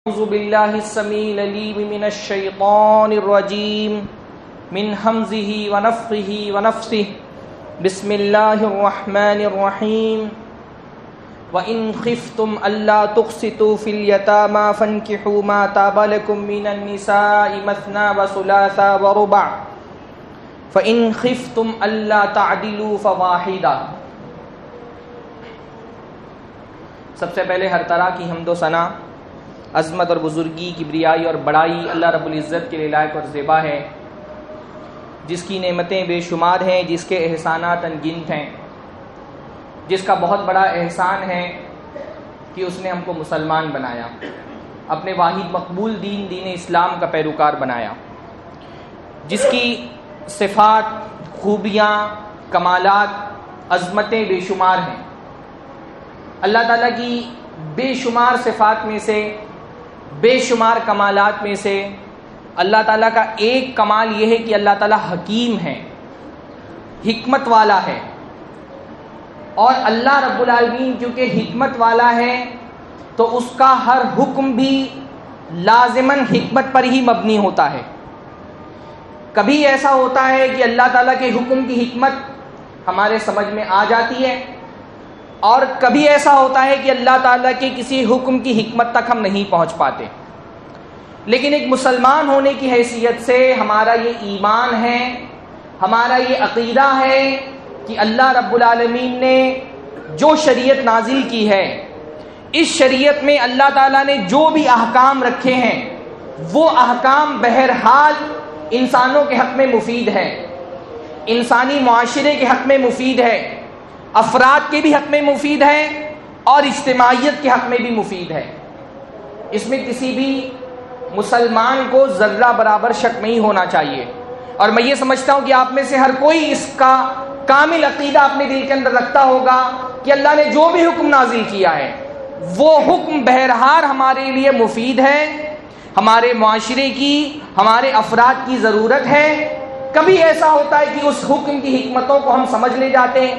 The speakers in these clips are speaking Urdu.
اعوذ باللہ السمیع العلیم من الشیطان الرجیم من ہمزہ ونفخہ ونفثہ بسم اللہ الرحمن الرحیم وَإِنْ خِفْتُمْ أَلَّا تُقْسِطُوا فِي الْيَتَامَى فَانكِحُوا مَا طَابَ لَكُم مِّنَ النِّسَاءِ مَثْنَىٰ وَثُلَاثَ وَرُبَاعَ فَإِنْ خِفْتُمْ أَلَّا تَعْدِلُوا فَوَاحِدَةً۔ سب سے پہلے ہر طرح کی حمد و ثنا، عظمت اور بزرگی، کبریائی اور بڑائی اللہ رب العزت کے لیے لائق اور زیبا ہے، جس کی نعمتیں بے شمار ہیں، جس کے احسانات انگنت ہیں، جس کا بہت بڑا احسان ہے کہ اس نے ہم کو مسلمان بنایا، اپنے واحد مقبول دین اسلام کا پیروکار بنایا، جس کی صفات، خوبیاں، کمالات، عظمتیں بے شمار ہیں۔ اللہ تعالیٰ کی بے شمار صفات میں سے، بے شمار کمالات میں سے اللہ تعالیٰ کا ایک کمال یہ ہے کہ اللہ تعالیٰ حکیم ہے، حکمت والا ہے، اور اللہ رب العالمین کیونکہ حکمت والا ہے تو اس کا ہر حکم بھی لازماً حکمت پر ہی مبنی ہوتا ہے۔ کبھی ایسا ہوتا ہے کہ اللہ تعالیٰ کے حکم کی حکمت ہمارے سمجھ میں آ جاتی ہے، اور کبھی ایسا ہوتا ہے کہ اللہ تعالیٰ کے کسی حکم کی حکمت تک ہم نہیں پہنچ پاتے۔ لیکن ایک مسلمان ہونے کی حیثیت سے ہمارا یہ ایمان ہے، ہمارا یہ عقیدہ ہے کہ اللہ رب العالمین نے جو شریعت نازل کی ہے، اس شریعت میں اللہ تعالیٰ نے جو بھی احکام رکھے ہیں وہ احکام بہرحال انسانوں کے حق میں مفید ہے، انسانی معاشرے کے حق میں مفید ہے، افراد کے بھی حق میں مفید ہے، اور اجتماعیت کے حق میں بھی مفید ہے۔ اس میں کسی بھی مسلمان کو ذرہ برابر شک نہیں ہونا چاہیے، اور میں یہ سمجھتا ہوں کہ آپ میں سے ہر کوئی اس کا کامل عقیدہ اپنے دل کے اندر رکھتا ہوگا کہ اللہ نے جو بھی حکم نازل کیا ہے وہ حکم بہرحال ہمارے لیے مفید ہے، ہمارے معاشرے کی، ہمارے افراد کی ضرورت ہے۔ کبھی ایسا ہوتا ہے کہ اس حکم کی حکمتوں کو ہم سمجھ لے جاتے ہیں،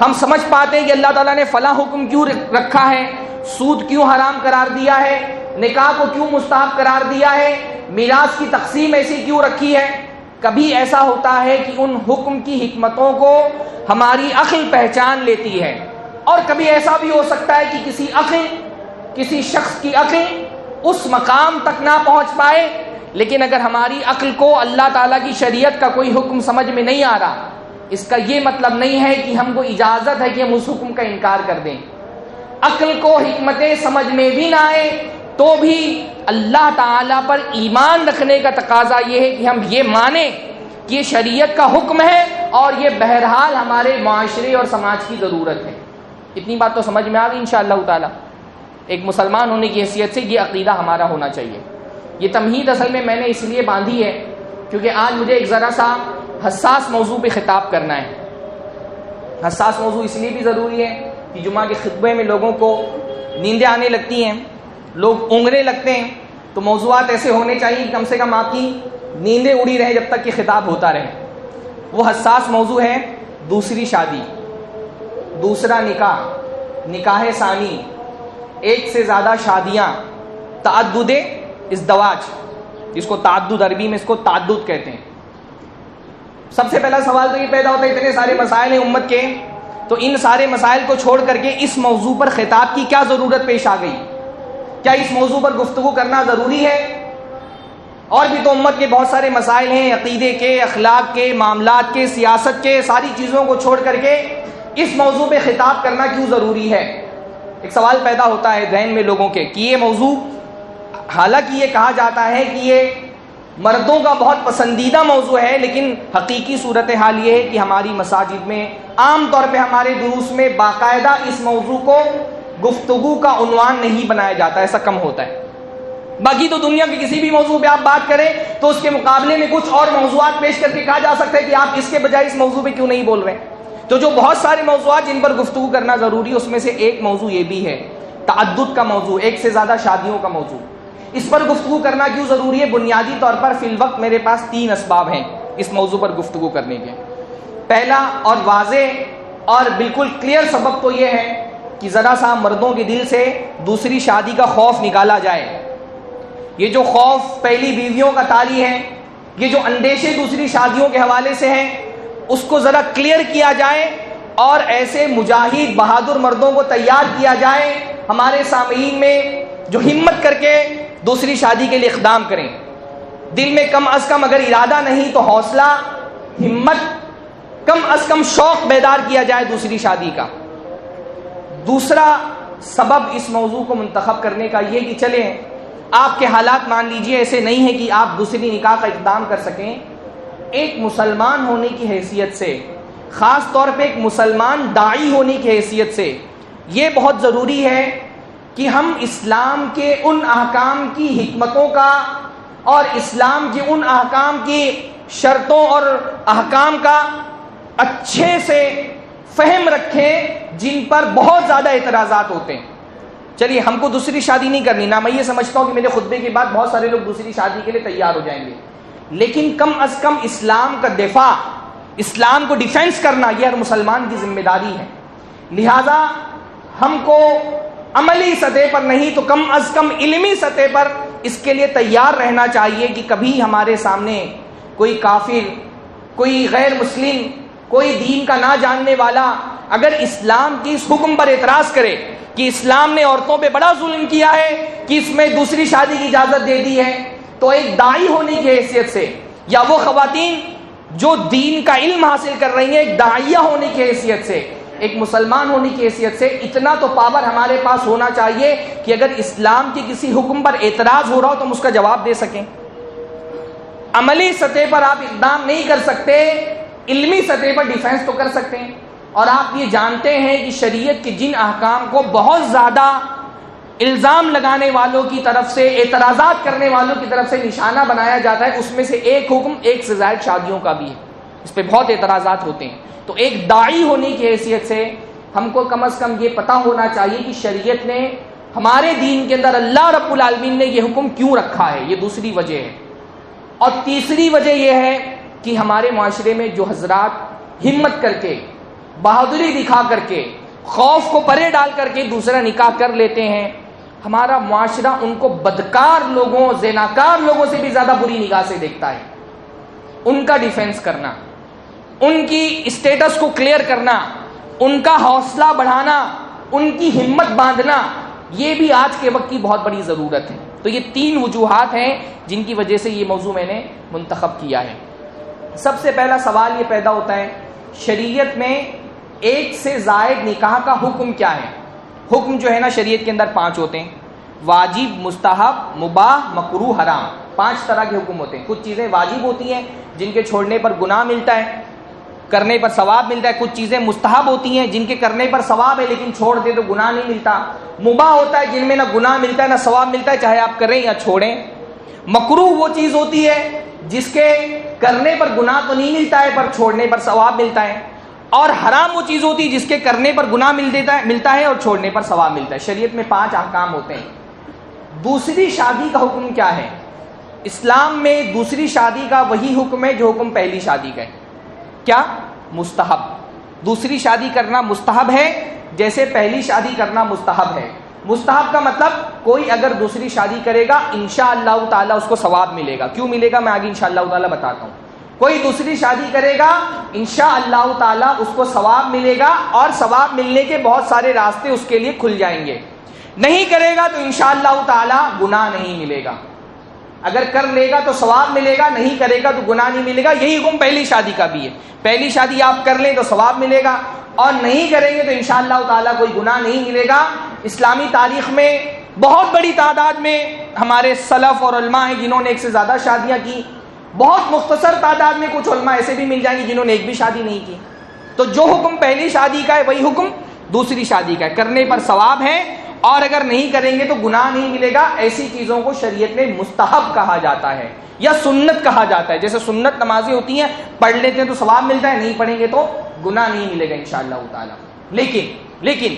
ہم سمجھ پاتے ہیں کہ اللہ تعالیٰ نے فلاں حکم کیوں رکھا ہے، سود کیوں حرام قرار دیا ہے، نکاح کو کیوں مستحب قرار دیا ہے، میراث کی تقسیم ایسی کیوں رکھی ہے۔ کبھی ایسا ہوتا ہے کہ ان حکم کی حکمتوں کو ہماری عقل پہچان لیتی ہے، اور کبھی ایسا بھی ہو سکتا ہے کہ کسی شخص کی عقل اس مقام تک نہ پہنچ پائے، لیکن اگر ہماری عقل کو اللہ تعالیٰ کی شریعت کا کوئی حکم سمجھ میں نہیں آ رہا، اس کا یہ مطلب نہیں ہے کہ ہم کو اجازت ہے کہ ہم اس حکم کا انکار کر دیں۔ عقل کو حکمتیں سمجھ میں بھی نہ آئے تو بھی اللہ تعالیٰ پر ایمان رکھنے کا تقاضا یہ ہے کہ ہم یہ مانیں کہ یہ شریعت کا حکم ہے اور یہ بہرحال ہمارے معاشرے اور سماج کی ضرورت ہے۔ اتنی بات تو سمجھ میں آ گئی انشاءاللہ تعالیٰ۔ ایک مسلمان ہونے کی حیثیت سے یہ عقیدہ ہمارا ہونا چاہیے۔ یہ تمہید اصل میں نے اس لیے باندھی ہے کیونکہ آج مجھے ایک ذرا سا حساس موضوع پہ خطاب کرنا ہے۔ حساس موضوع اس لیے بھی ضروری ہے کہ جمعہ کے خطبے میں لوگوں کو نیندیں آنے لگتی ہیں، لوگ اونگنے لگتے ہیں، تو موضوعات ایسے ہونے چاہیے کہ کم سے کم آپ کی نیندیں اڑی رہیں جب تک کہ خطاب ہوتا رہے۔ وہ حساس موضوع ہے دوسری شادی، دوسرا نکاح، نکاح ثانی، ایک سے زیادہ شادیاں، تعدد ازدواج، جس کو تعدد، عربی میں اس کو تعدد کہتے ہیں۔ سب سے پہلا سوال تو یہ پیدا ہوتا ہے اتنے سارے مسائل ہیں امت کے، تو ان سارے مسائل کو چھوڑ کر کے اس موضوع پر خطاب کی کیا ضرورت پیش آ گئی؟ کیا اس موضوع پر گفتگو کرنا ضروری ہے؟ اور بھی تو امت کے بہت سارے مسائل ہیں، عقیدے کے، اخلاق کے، معاملات کے، سیاست کے، ساری چیزوں کو چھوڑ کر کے اس موضوع پہ خطاب کرنا کیوں ضروری ہے؟ ایک سوال پیدا ہوتا ہے ذہن میں لوگوں کے کہ یہ موضوع، حالانکہ یہ کہا جاتا ہے کہ یہ مردوں کا بہت پسندیدہ موضوع ہے، لیکن حقیقی صورتحال یہ ہے کہ ہماری مساجد میں عام طور پہ ہمارے دروس میں باقاعدہ اس موضوع کو گفتگو کا عنوان نہیں بنایا جاتا، ایسا کم ہوتا ہے۔ باقی تو دنیا کے کسی بھی موضوع پہ آپ بات کریں تو اس کے مقابلے میں کچھ اور موضوعات پیش کر کے کہا جا سکتا ہے کہ آپ اس کے بجائے اس موضوع پہ کیوں نہیں بول رہے۔ تو جو بہت سارے موضوعات جن پر گفتگو کرنا ضروری ہے اس میں سے ایک موضوع یہ بھی ہے، تعدد کا موضوع، ایک سے زیادہ شادیوں کا موضوع۔ اس پر گفتگو کرنا کیوں ضروری ہے؟ بنیادی طور پر فی الوقت میرے پاس 3 اسباب ہیں اس موضوع پر گفتگو کرنے کے۔ پہلا اور واضح اور بالکل کلیئر سبب تو یہ ہے کہ ذرا سا مردوں کے دل سے دوسری شادی کا خوف نکالا جائے، یہ جو خوف پہلی بیویوں کا طاری ہے، یہ جو اندیشے دوسری شادیوں کے حوالے سے ہیں، اس کو ذرا کلیئر کیا جائے اور ایسے مجاہد بہادر مردوں کو تیار کیا جائے ہمارے سامعین میں جو ہمت کر کے دوسری شادی کے لیے اقدام کریں۔ دل میں کم از کم اگر ارادہ نہیں تو حوصلہ، ہمت، کم از کم شوق بیدار کیا جائے دوسری شادی کا۔ دوسرا سبب اس موضوع کو منتخب کرنے کا یہ کہ چلیں آپ کے حالات مان لیجئے ایسے نہیں ہے کہ آپ دوسری نکاح کا اقدام کر سکیں، ایک مسلمان ہونے کی حیثیت سے، خاص طور پہ ایک مسلمان داعی ہونے کی حیثیت سے یہ بہت ضروری ہے کہ ہم اسلام کے ان احکام کی حکمتوں کا اور اسلام کے ان احکام کی شرطوں اور احکام کا اچھے سے فہم رکھیں جن پر بہت زیادہ اعتراضات ہوتے ہیں۔ چلیے ہم کو دوسری شادی نہیں کرنی، نہ میں یہ سمجھتا ہوں کہ میرے خطبے کے بعد بہت سارے لوگ دوسری شادی کے لیے تیار ہو جائیں گے، لیکن کم از کم اسلام کا دفاع، اسلام کو ڈیفینس کرنا یہ ہر مسلمان کی ذمہ داری ہے۔ لہذا ہم کو عملی سطح پر نہیں تو کم از کم علمی سطح پر اس کے لیے تیار رہنا چاہیے کہ کبھی ہمارے سامنے کوئی کافر، کوئی غیر مسلم، کوئی دین کا نہ جاننے والا اگر اسلام کی اس حکم پر اعتراض کرے کہ اسلام نے عورتوں پہ بڑا ظلم کیا ہے کہ اس میں دوسری شادی کی اجازت دے دی ہے، تو ایک داعی ہونے کی حیثیت سے، یا وہ خواتین جو دین کا علم حاصل کر رہی ہیں ایک داعیہ ہونے کی حیثیت سے، ایک مسلمان ہونے کی حیثیت سے اتنا تو پاور ہمارے پاس ہونا چاہیے کہ اگر اسلام کے کسی حکم پر اعتراض ہو رہا ہو تو ہم اس کا جواب دے سکیں۔ عملی سطح پر آپ اقدام نہیں کر سکتے، علمی سطح پر ڈیفینس تو کر سکتے ہیں۔ اور آپ یہ جانتے ہیں کہ شریعت کے جن احکام کو بہت زیادہ الزام لگانے والوں کی طرف سے، اعتراضات کرنے والوں کی طرف سے نشانہ بنایا جاتا ہے، اس میں سے ایک حکم ایک سے زائد شادیوں کا بھی ہے، اس پہ بہت اعتراضات ہوتے ہیں۔ تو ایک داعی ہونے کی حیثیت سے ہم کو کم از کم یہ پتہ ہونا چاہیے کہ شریعت نے ہمارے دین کے اندر اللہ رب العالمین نے یہ حکم کیوں رکھا ہے، یہ دوسری وجہ ہے۔ اور تیسری وجہ یہ ہے کہ ہمارے معاشرے میں جو حضرات ہمت کر کے، بہادری دکھا کر کے، خوف کو پرے ڈال کر کے دوسرا نکاح کر لیتے ہیں، ہمارا معاشرہ ان کو بدکار لوگوں، زناکار لوگوں سے بھی زیادہ بری نگاہ سے دیکھتا ہے۔ ان کا ڈیفینس کرنا، ان کی اسٹیٹس کو کلیئر کرنا، ان کا حوصلہ بڑھانا، ان کی ہمت باندھنا، یہ بھی آج کے وقت کی بہت بڑی ضرورت ہے۔ تو یہ تین وجوہات ہیں جن کی وجہ سے یہ موضوع میں نے منتخب کیا ہے۔ سب سے پہلا سوال یہ پیدا ہوتا ہے، شریعت میں ایک سے زائد نکاح کا حکم کیا ہے؟ حکم جو ہے نا شریعت کے اندر 5 ہوتے ہیں، واجب، مستحب، مباح، مکروہ، حرام، 5 طرح کے حکم ہوتے ہیں۔ کچھ چیزیں واجب ہوتی ہیں جن کے چھوڑنے پر گناہ ملتا ہے، کرنے پر ثواب ملتا ہے۔ کچھ چیزیں مستحب ہوتی ہیں جن کے کرنے پر ثواب ہے لیکن چھوڑ دے تو گناہ نہیں ملتا۔ مباح ہوتا ہے جن میں نہ گناہ ملتا ہے نہ ثواب ملتا ہے، چاہے آپ کریں یا چھوڑیں۔ مکروہ وہ چیز ہوتی ہے جس کے کرنے پر گناہ تو نہیں ملتا ہے پر چھوڑنے پر ثواب ملتا ہے، اور حرام وہ چیز ہوتی ہے جس کے کرنے پر گناہ ملتا ہے اور چھوڑنے پر ثواب ملتا ہے۔ شریعت میں 5 احکام ہوتے ہیں۔ دوسری شادی کا حکم کیا ہے؟ اسلام میں دوسری شادی کا وہی حکم ہے جو حکم پہلی شادی کا ہے۔ کیا؟ مستحب۔ دوسری شادی کرنا مستحب ہے جیسے پہلی شادی کرنا مستحب ہے۔ مستحب کا مطلب کوئی اگر دوسری شادی کرے گا انشاءاللہ تعالیٰ اس کو ثواب ملے گا۔ کیوں ملے گا میں آگے انشاءاللہ تعالیٰ بتاتا ہوں۔ کوئی دوسری شادی کرے گا انشاءاللہ تعالیٰ اس کو ثواب ملے گا، اور ثواب ملنے کے بہت سارے راستے اس کے لیے کھل جائیں گے۔ نہیں کرے گا تو انشاءاللہ تعالیٰ گناہ نہیں ملے گا۔ اگر کر لے گا تو ثواب ملے گا، نہیں کرے گا تو گناہ نہیں ملے گا۔ یہی حکم پہلی شادی کا بھی ہے۔ پہلی شادی آپ کر لیں تو ثواب ملے گا، اور نہیں کریں گے تو انشاءاللہ تعالیٰ کوئی گناہ نہیں ملے گا۔ اسلامی تاریخ میں بہت بڑی تعداد میں ہمارے سلف اور علماء ہیں جنہوں نے ایک سے زیادہ شادیاں کی۔ بہت مختصر تعداد میں کچھ علماء ایسے بھی مل جائیں گے جنہوں نے ایک بھی شادی نہیں کی۔ تو جو حکم پہلی شادی کا ہے وہی حکم دوسری شادی کا ہے۔ کرنے پر ثواب ہے اور اگر نہیں کریں گے تو گناہ نہیں ملے گا۔ ایسی چیزوں کو شریعت میں مستحب کہا جاتا ہے یا سنت کہا جاتا ہے۔ جیسے سنت نمازیں ہوتی ہیں، پڑھ لیتے ہیں تو ثواب ملتا ہے، نہیں پڑھیں گے تو گناہ نہیں ملے گا انشاءاللہ تعالیٰ۔ لیکن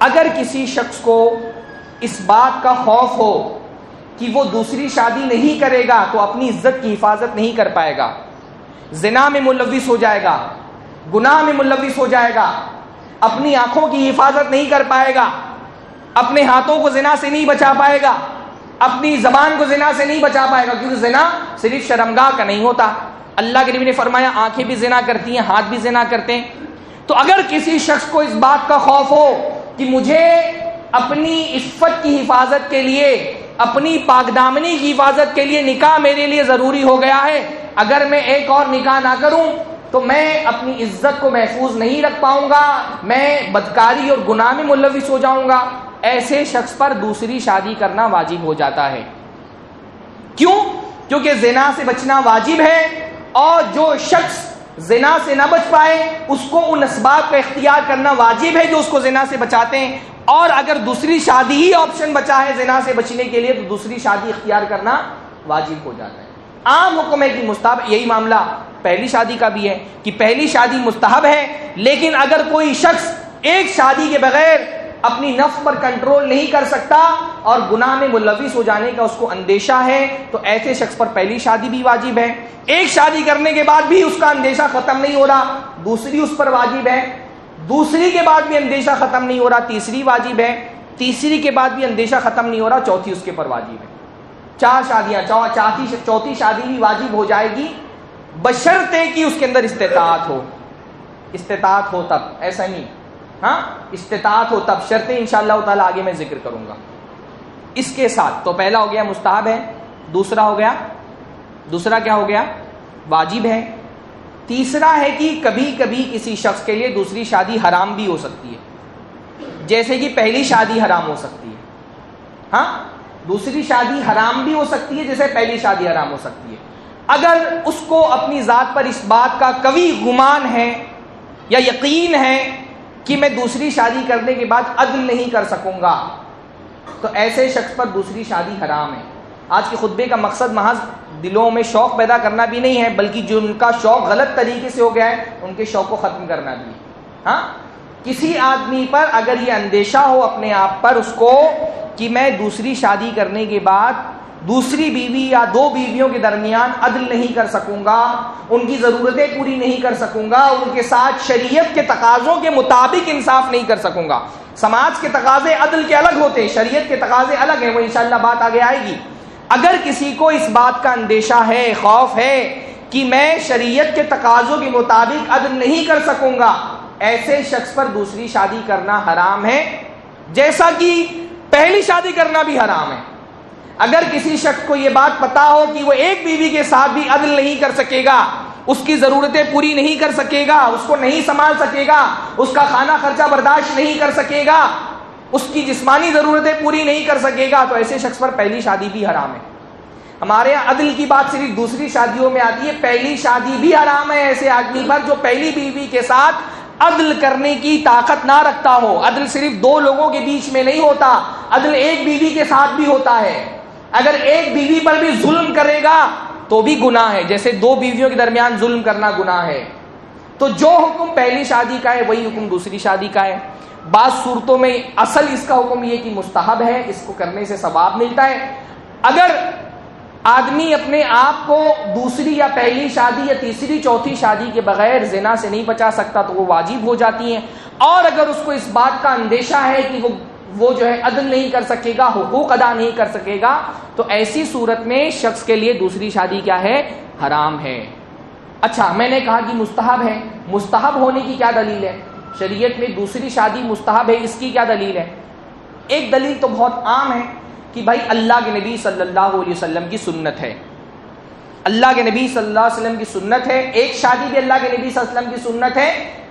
اگر کسی شخص کو اس بات کا خوف ہو کہ وہ دوسری شادی نہیں کرے گا تو اپنی عزت کی حفاظت نہیں کر پائے گا، زنا میں ملوث ہو جائے گا، گناہ میں ملوث ہو جائے گا، اپنی آنکھوں کی حفاظت نہیں کر پائے گا، اپنے ہاتھوں کو زنا سے نہیں بچا پائے گا، اپنی زبان کو زنا سے نہیں بچا پائے گا، کیونکہ زنا صرف شرمگاہ کا نہیں ہوتا. اللہ کے نبی نے فرمایا آنکھیں بھی زنا کرتی ہیں، ہاتھ بھی زنا کرتے ہیں. تو اگر کسی شخص کو اس بات کا خوف ہو کہ مجھے اپنی عفت کی حفاظت کے لیے، اپنی پاک دامنی کی حفاظت کے لیے نکاح میرے لیے ضروری ہو گیا ہے، اگر میں ایک اور نکاح نہ کروں تو میں اپنی عزت کو محفوظ نہیں رکھ پاؤں گا، میں بدکاری اور گناہ میں ملوث ہو جاؤں گا، ایسے شخص پر دوسری شادی کرنا واجب ہو جاتا ہے. کیوں؟ کیونکہ زنا سے بچنا واجب ہے، اور جو شخص زنا سے نہ بچ پائے اس کو ان اسباب کا اختیار کرنا واجب ہے جو اس کو زنا سے بچاتے ہیں. اور اگر دوسری شادی ہی آپشن بچا ہے زنا سے بچنے کے لیے تو دوسری شادی اختیار کرنا واجب ہو جاتا ہے. عام حکم ہے کہ مستحب. یہی معاملہ پہلی شادی کا بھی ہے کہ پہلی شادی مستحب ہے، لیکن اگر کوئی شخص ایک شادی کے بغیر اپنی نفس پر کنٹرول نہیں کر سکتا اور گناہ میں ملوث ہو جانے کا اس کو اندیشہ ہے تو ایسے شخص پر پہلی شادی بھی واجب ہے. ایک شادی کرنے کے بعد بھی اس کا اندیشہ ختم نہیں ہو رہا، دوسری اس پر واجب ہے. دوسری کے بعد بھی اندیشہ ختم نہیں ہو رہا، تیسری واجب ہے. تیسری کے بعد بھی اندیشہ ختم نہیں ہو رہا، چوتھی اس کے پر واجب ہے. 4 شادیاں، چوتھی شادی بھی واجب ہو جائے گی بشرطے کہ اس کے اندر استطاعت ہو. استطاعت ہو تب، ایسا نہیں، ہاں استطاعت ہو تب. شرطیں انشاءاللہ تعالی آگے میں ذکر کروں گا. اس کے ساتھ تو پہلا ہو گیا مستحب ہے، دوسرا کیا ہو گیا؟ واجب ہے. تیسرا ہے کہ کبھی کبھی کسی شخص کے لیے دوسری شادی حرام بھی ہو سکتی ہے، جیسے کہ پہلی شادی حرام ہو سکتی ہے. ہاں دوسری شادی حرام بھی ہو سکتی ہے جیسے پہلی شادی حرام ہو سکتی ہے. اگر اس کو اپنی ذات پر اس بات کا قوی گمان ہے یا یقین ہے کہ میں دوسری شادی کرنے کے بعد عدل نہیں کر سکوں گا تو ایسے شخص پر دوسری شادی حرام ہے. آج کے خطبے کا مقصد محض دلوں میں شوق پیدا کرنا بھی نہیں ہے، بلکہ جو ان کا شوق غلط طریقے سے ہو گیا ہے ان کے شوق کو ختم کرنا بھی. ہاں کسی آدمی پر اگر یہ اندیشہ ہو اپنے آپ پر اس کو کہ میں دوسری شادی کرنے کے بعد دوسری بیوی یا 2 بیویوں کے درمیان عدل نہیں کر سکوں گا، ان کی ضرورتیں پوری نہیں کر سکوں گا، ان کے ساتھ شریعت کے تقاضوں کے مطابق انصاف نہیں کر سکوں گا. سماج کے تقاضے عدل کے الگ ہوتے ہیں، شریعت کے تقاضے الگ ہیں، وہ انشاءاللہ بات آگے آئے گی. اگر کسی کو اس بات کا اندیشہ ہے، خوف ہے کہ میں شریعت کے تقاضوں کے مطابق عدل نہیں کر سکوں گا، ایسے شخص پر دوسری شادی کرنا حرام ہے، جیسا کہ پہلی شادی کرنا بھی حرام ہے. اگر کسی شخص کو یہ بات پتا ہو کہ وہ ایک بیوی کے ساتھ بھی عدل نہیں کر سکے گا، اس کی ضرورتیں پوری نہیں کر سکے گا، اس کو نہیں سنبھال سکے گا، اس کا کھانا خرچہ برداشت نہیں کر سکے گا، اس کی جسمانی ضرورتیں پوری نہیں کر سکے گا، تو ایسے شخص پر پہلی شادی بھی حرام ہے. ہمارے یہاں عدل کی بات صرف دوسری شادیوں میں آتی ہے، پہلی شادی بھی حرام ہے ایسے آدمی پر جو پہلی بیوی کے ساتھ عدل کرنے کی طاقت نہ رکھتا ہو. عدل صرف 2 لوگوں کے بیچ میں نہیں ہوتا، عدل ایک بیوی کے ساتھ بھی ہوتا ہے. اگر ایک بیوی پر بھی ظلم کرے گا تو بھی گناہ ہے، جیسے 2 بیویوں کے درمیان ظلم کرنا گناہ ہے. تو جو حکم پہلی شادی کا ہے وہی حکم دوسری شادی کا ہے. بعض صورتوں میں اصل اس کا حکم یہ کہ مستحب ہے، اس کو کرنے سے ثواب ملتا ہے. اگر آدمی اپنے آپ کو دوسری یا پہلی شادی یا تیسری چوتھی شادی کے بغیر زنا سے نہیں بچا سکتا تو وہ واجب ہو جاتی ہیں. اور اگر اس کو اس بات کا اندیشہ ہے کہ وہ جو ہے عدل نہیں کر سکے گا، حقوق ادا نہیں کر سکے گا، تو ایسی صورت میں شخص کے لیے دوسری شادی کیا ہے؟ حرام ہے. اچھا میں نے کہا کہ مستحب ہے، مستحب ہونے کی کیا دلیل ہے؟ شریعت میں دوسری شادی مستحب ہے، اس کی کیا دلیل ہے؟ ایک دلیل تو بہت عام ہے کہ بھائی اللہ کے نبی صلی اللہ علیہ وسلم کی سنت ہے. اللہ کے نبی صلی اللہ علیہ وسلم کی سنت ہے. ایک شادی بھی اللہ کے نبی صلی اللہ علیہ وسلم کی سنت ہے،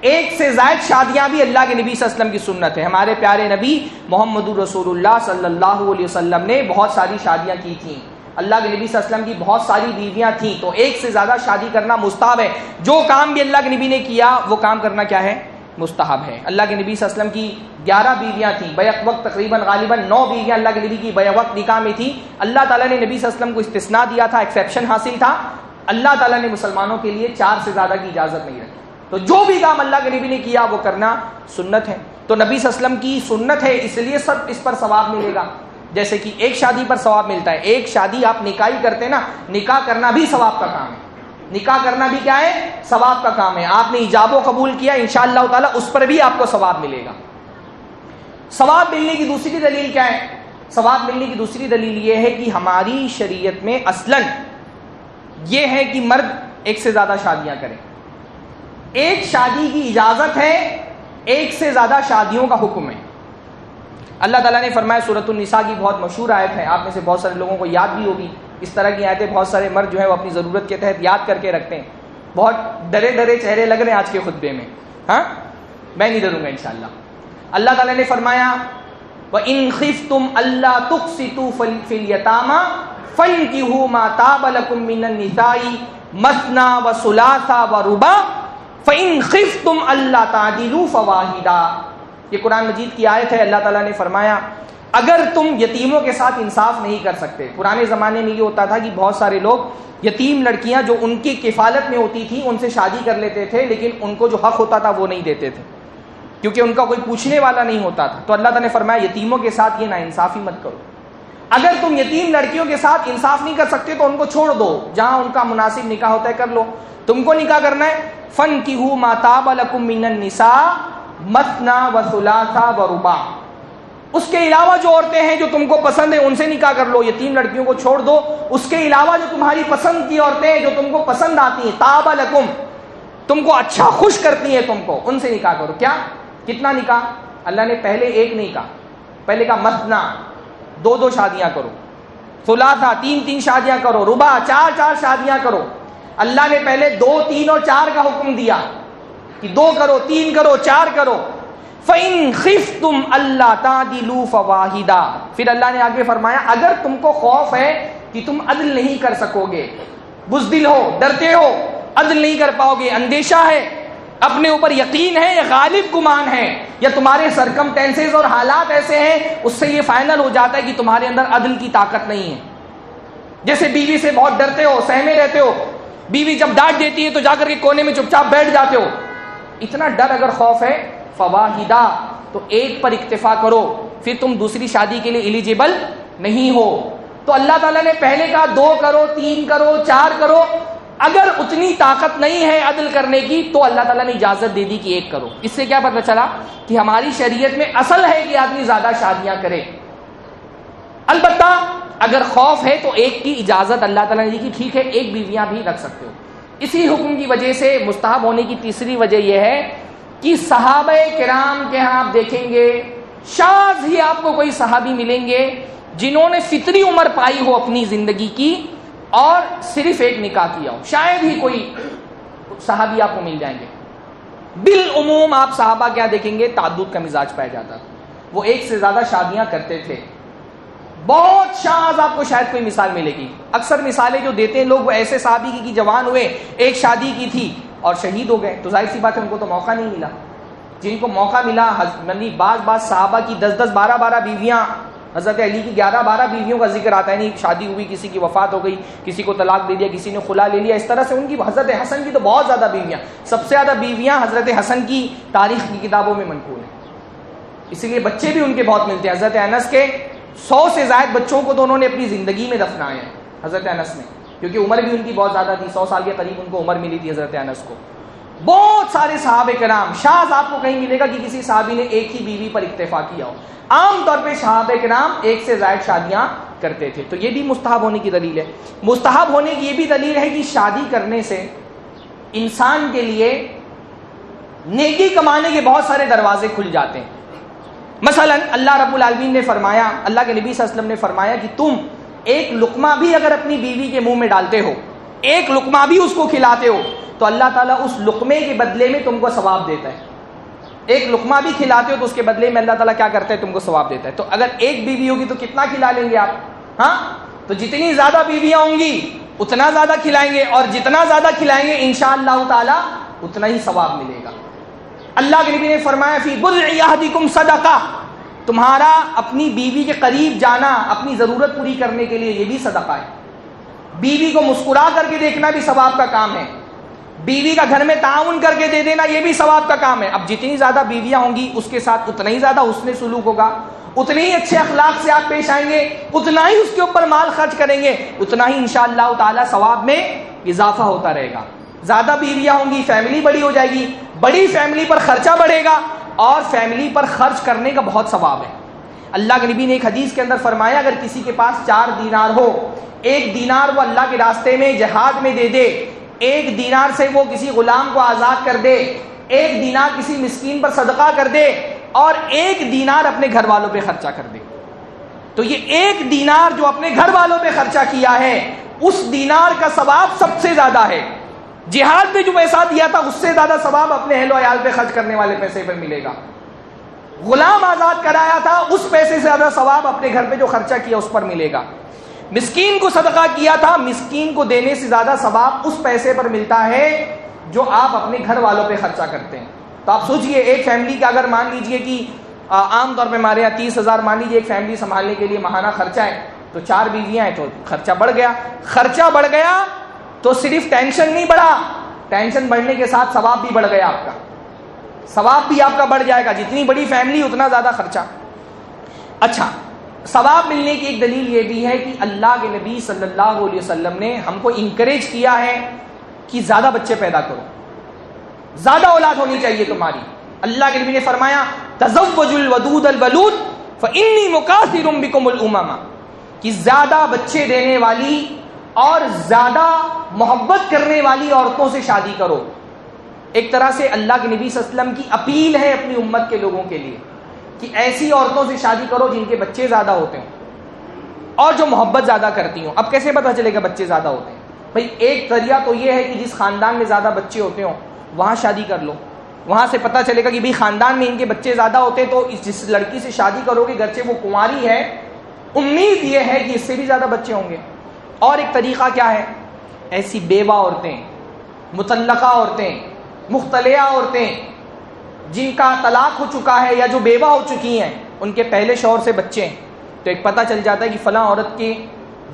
ایک سے زائد شادیاں بھی اللہ کے نبی صلی اللہ علیہ وسلم کی سنت ہے. ہمارے پیارے نبی محمد رسول اللہ صلی اللہ علیہ وسلم نے بہت ساری شادیاں کی تھیں. اللہ کے نبی صلی اللہ علیہ وسلم کی بہت ساری بیویاں تھیں، تو ایک سے زیادہ شادی کرنا مستحب ہے. جو کام بھی اللہ کے نبی نے کیا وہ کام کرنا کیا ہے؟ مستحب ہے. اللہ کے نبی صلی اللہ علیہ وسلم کی 11 بیویاں تھیں، بیک وقت تقریباً غالباً 9 بیویاں اللہ کے نبی کی بیک وقت نکاح میں تھیں. اللہ تعالیٰ نے نبی صلی اللہ علیہ وسلم کو استثناء دیا تھا، ایکسیپشن حاصل تھا. اللہ تعالیٰ نے مسلمانوں کے لیے 4 سے زیادہ کی اجازت نہیں رکھی. تو جو بھی کام اللہ کے نبی نے کیا وہ کرنا سنت ہے. تو نبی صلی اللہ علیہ وسلم کی سنت ہے، اس لیے سب اس پر ثواب ملے گا. جیسے کہ ایک شادی پر ثواب ملتا ہے، ایک شادی آپ نکاح ہی کرتے نا، نکاح کرنا بھی ثواب کا کام ہے. نکاح کرنا بھی کیا ہے؟ ثواب کا کام ہے. آپ نے ایجاب و قبول کیا انشاءاللہ تعالی اس پر بھی آپ کو ثواب ملے گا. ثواب ملنے کی دوسری دلیل کیا ہے؟ ثواب ملنے کی دوسری دلیل یہ ہے کہ ہماری شریعت میں اصلاً یہ ہے کہ مرد ایک سے زیادہ شادیاں کریں. ایک شادی کی اجازت ہے، ایک سے زیادہ شادیوں کا حکم ہے. اللہ تعالیٰ نے فرمایا، سورۃ النساء کی بہت مشہور آیت ہے، آپ میں سے بہت سارے لوگوں کو یاد بھی ہوگی. اس طرح کی آیتیں بہت سارے مرد جو ہے وہ اپنی ضرورت کے تحت یاد کر کے رکھتے ہیں. بہت ڈرے ڈرے چہرے لگ رہے ہیں آج کے خطبے میں. ہاں، میں نہیں ڈروں گا انشاءاللہ. اللہ تعالیٰ نے فرمایا، وَإِنْ خِفْتُمْ أَلَّا تُقْسِطُوا فِي الْيَتَامَى فَانكِحُوا مَا طَابَ لَكُم مِّنَ النِّسَاءِ مَثْنَىٰ وَثُلَاثَ وَرُبَاعَ فَإِنْ خِفْتُمْ أَلَّا تَعْدِلُوا فَوَاحِدًا. یہ قرآن مجید کی آیت ہے. اللہ تعالیٰ نے فرمایا اگر تم یتیموں کے ساتھ انصاف نہیں کر سکتے. پرانے زمانے میں یہ ہوتا تھا کہ بہت سارے لوگ یتیم لڑکیاں جو ان کی کفالت میں ہوتی تھی ان سے شادی کر لیتے تھے، لیکن ان کو جو حق ہوتا تھا وہ نہیں دیتے تھے کیونکہ ان کا کوئی پوچھنے والا نہیں ہوتا تھا. تو اللہ تعالیٰ نے فرمایا یتیموں کے ساتھ یہ ناانصافی مت کرو. اگر تم یتیم لڑکیوں کے ساتھ انصاف نہیں کر سکتے تو ان کو چھوڑ دو، جہاں ان کا مناسب نکاح ہوتا ہے کر لو. تم کو نکاح کرنا ہے، فَانكِحُوا مَا طَابَ لَكُم مِّنَ النِّسَاءِ مَثْنَىٰ وَثُلَاثَ وَرُبَاعَ. اس کے علاوہ جو عورتیں ہیں جو تم کو پسند ہیں ان سے نکاح کر لو. یتیم لڑکیوں کو چھوڑ دو. اس کے علاوہ جو تمہاری پسند کی عورتیں ہیں جو تم کو پسند آتی ہیں، طَابَ لَكُم، تم کو اچھا خوش کرتی ہیں تم کو، ان سے نکاح کرو. کیا کتنا نکاح؟ اللہ نے پہلے ایک نہیں کہا، پہلے کہا مثنا، دو دو شادیاں کرو، ثلاثہ، تین تین شادیاں کرو، رباع، چار چار شادیاں کرو. اللہ نے پہلے 2، 3 اور 4 کا حکم دیا کہ 2 کرو، 3 کرو، 4 کرو. فَإِنْ خِفْتُمْ أَلَّا تَعْدِلُوا فَوَاحِدًا. پھر اللہ نے آگے فرمایا اگر تم کو خوف ہے کہ تم عدل نہیں کر سکو گے، بزدل ہو، ڈرتے ہو، عدل نہیں کر پاؤ گے، اندیشہ ہے، اپنے اوپر یقین ہے یا غالب گمان ہے، یا تمہارے سرکمٹینسز اور حالات ایسے ہیں اس سے یہ فائنل ہو جاتا ہے کہ تمہارے اندر عدل کی طاقت نہیں ہے. جیسے بیوی سے بہت ڈرتے ہو، سہمے رہتے ہو، بیوی جب ڈانٹ دیتی ہے تو جا کر کے کونے میں چپ چاپ بیٹھ جاتے ہو، اتنا ڈر اگر خوف ہے، فواحدہ، تو ایک پر اکتفا کرو، پھر تم دوسری شادی کے لیے ایلیجیبل نہیں ہو. تو اللہ تعالیٰ نے پہلے کہا 2 کرو، 3 کرو، 4 کرو. اگر اتنی طاقت نہیں ہے عدل کرنے کی تو اللہ تعالیٰ نے اجازت دے دی کہ 1 کرو. اس سے کیا پتہ چلا کہ ہماری شریعت میں اصل ہے کہ آدمی زیادہ شادیاں کرے. البتہ اگر خوف ہے تو 1 کی اجازت اللہ تعالیٰ نے دی کہ ٹھیک ہے 1 بیویاں بھی رکھ سکتے ہو. اسی حکم کی وجہ سے مستحب ہونے کی تیسری وجہ یہ ہے کہ صحابہ کرام کے ہاں آپ دیکھیں گے شاذ ہی آپ کو کوئی صحابی ملیں گے جنہوں نے فطری عمر پائی ہو اپنی زندگی کی اور صرف 1 نکاح کیا ہو. شاید ہی کوئی صحابی آپ کو مل جائیں گے. بالعموم آپ صحابہ کیا دیکھیں گے، تعدد کا مزاج پایا جاتا، وہ 1 سے زیادہ شادیاں کرتے تھے. بہت شاذ آپ کو شاید کوئی مثال ملے گی. اکثر مثالیں جو دیتے ہیں لوگ وہ ایسے صحابی کی کہ جوان ہوئے، 1 شادی کی تھی اور شہید ہو گئے. تو ظاہر سی بات ہے ان کو تو موقع نہیں ملا. جن کو موقع ملا، بعض صحابہ کی 10-10 12-12 بیویاں، حضرت علی کی 11-12 بیویوں کا ذکر آتا ہے. نہیں شادی ہوئی، کسی کی وفات ہو گئی، کسی کو طلاق دے دیا، کسی نے خلا لے لیا. اس طرح سے ان کی، حضرت حسن کی تو بہت زیادہ بیویاں، سب سے زیادہ بیویاں حضرت حسن کی تاریخ کی کتابوں میں منقول ہیں. اسی لیے بچے بھی ان کے بہت ملتے ہیں. حضرت انس کے 100 سے زائد بچوں کو تو انہوں نے اپنی زندگی میں دفنایا ہے حضرت انس نے، کیونکہ عمر بھی ان کی بہت زیادہ تھی. 100 سال کے قریب ان کو عمر ملی تھی حضرت انس کو. بہت سارے صحابہ کرام، شاذ آپ کو کہیں ملے گا کہ کسی صحابی نے 1 ہی بیوی پر اکتفا کیا ہو. عام طور پہ صحابہ کرام 1 سے زائد شادیاں کرتے تھے. تو یہ بھی مستحب ہونے کی دلیل ہے. مستحب ہونے کی یہ بھی دلیل ہے کہ شادی کرنے سے انسان کے لیے نیکی کمانے کے بہت سارے دروازے کھل جاتے ہیں. مثلا اللہ رب العالمین نے فرمایا، اللہ کے نبی صلی اللہ علیہ وسلم نے فرمایا کہ تم 1 لقمہ بھی اگر اپنی بیوی کے منہ میں ڈالتے ہو، 1 لقمہ بھی اس کو کھلاتے ہو تو اللہ تعالیٰ اس لقمے کے بدلے میں تم کو ثواب دیتا ہے. 1 لقمہ بھی کھلاتے ہو تو اس کے بدلے میں اللہ تعالیٰ کیا کرتا ہے، تم کو ثواب دیتا ہے. تو اگر 1 بیوی ہوگی تو کتنا کھلا لیں گے آپ؟ ہاں، تو جتنی زیادہ بیویاں ہوں گی اتنا زیادہ کھلائیں گے، اور جتنا زیادہ کھلائیں گے انشاءاللہ تعالیٰ اتنا ہی ثواب ملے گا. اللہ کے نبی نے فرمایا فی بضع احدکم صدقہ، تمہارا اپنی بیوی کے قریب جانا اپنی ضرورت پوری کرنے کے لیے یہ بھی صدقہ ہے. بیوی کو مسکرا کر کے دیکھنا بھی ثواب کا کام ہے. بیوی کا گھر میں تعاون کر کے دے دینا یہ بھی ثواب کا کام ہے. اب جتنی زیادہ بیویاں ہوں گی اس کے ساتھ اتنا ہی زیادہ حسن سلوک ہوگا، اتنے ہی اچھے اخلاق سے آپ پیش آئیں گے، اتنا ہی اس کے اوپر مال خرچ کریں گے، اتنا ہی انشاءاللہ تعالی ثواب میں اضافہ ہوتا رہے گا. زیادہ بیویاں ہوں گی فیملی بڑی ہو جائے گی، بڑی فیملی پر خرچہ بڑھے گا اور فیملی پر خرچ کرنے کا بہت ثواب ہے. اللہ کے نبی نے ایک حدیث کے اندر فرمایا اگر کسی کے پاس 4 دینار ہو، 1 دینار وہ اللہ کے راستے میں جہاد میں دے دے، 1 دینار سے وہ کسی غلام کو آزاد کر دے، 1 دینار کسی مسکین پر صدقہ کر دے، اور 1 دینار اپنے گھر والوں پہ خرچہ کر دے، تو یہ 1 دینار جو اپنے گھر والوں پہ خرچہ کیا ہے اس دینار کا ثواب سب سے زیادہ ہے۔ جہاد میں جو پیسہ دیا تھا اس سے زیادہ ثواب اپنے اہل و عیال پہ خرچ کرنے والے پیسے پر ملے گا۔ غلام آزاد کرایا تھا اس پیسے سے زیادہ ثواب اپنے گھر پہ جو خرچہ کیا اس پر ملے گا۔ مسکین کو صدقہ کیا تھا، مسکین کو دینے سے زیادہ ثواب اس پیسے پر ملتا ہے جو آپ اپنے گھر والوں پہ خرچہ کرتے ہیں۔ تو آپ سوچئے ایک فیملی کا اگر مان لیجئے کہ عام طور پہ ہمارے یہاں 30,000 مان لیجئے ایک فیملی سنبھالنے کے لیے ماہانہ خرچہ ہے، تو 4 بیویاں ہیں تو خرچہ بڑھ گیا۔ خرچہ بڑھ گیا تو صرف ٹینشن نہیں بڑھا، ٹینشن بڑھنے کے ساتھ ثواب بھی بڑھ گیا، آپ کا ثواب بھی آپ کا بڑھ جائے گا، جتنی بڑی فیملی اتنا زیادہ خرچہ۔ اچھا، ثواب ملنے کی ایک دلیل یہ بھی ہے کہ اللہ کے نبی صلی اللہ علیہ وسلم نے ہم کو انکریج کیا ہے کہ زیادہ بچے پیدا کرو، زیادہ اولاد ہونی چاہیے تمہاری۔ اللہ کے نبی نے فرمایا تزوجوا الودود الولود فانی مکاثر بکم الامم، کہ زیادہ بچے دینے والی اور زیادہ محبت کرنے والی عورتوں سے شادی کرو۔ ایک طرح سے اللہ کے نبی صلی اللہ علیہ وسلم کی اپیل ہے اپنی امت کے لوگوں کے لیے کہ ایسی عورتوں سے شادی کرو جن کے بچے زیادہ ہوتے ہوں اور جو محبت زیادہ کرتی ہوں۔ اب کیسے پتہ چلے گا بچے زیادہ ہوتے ہیں؟ بھئی ایک ذریعہ تو یہ ہے کہ جس خاندان میں زیادہ بچے ہوتے ہوں وہاں شادی کر لو، وہاں سے پتہ چلے گا کہ بھئی خاندان میں ان کے بچے زیادہ ہوتے ہیں، تو جس لڑکی سے شادی کرو گے گرچہ وہ کنواری ہے، امید یہ ہے کہ اس سے بھی زیادہ بچے ہوں گے۔ اور ایک طریقہ کیا ہے؟ ایسی بیوہ عورتیں، مطلقہ عورتیں، مختلعہ عورتیں جن کا طلاق ہو چکا ہے یا جو بیوہ ہو چکی ہیں، ان کے پہلے شوہر سے بچے ہیں، تو ایک پتہ چل جاتا ہے کہ فلاں عورت کی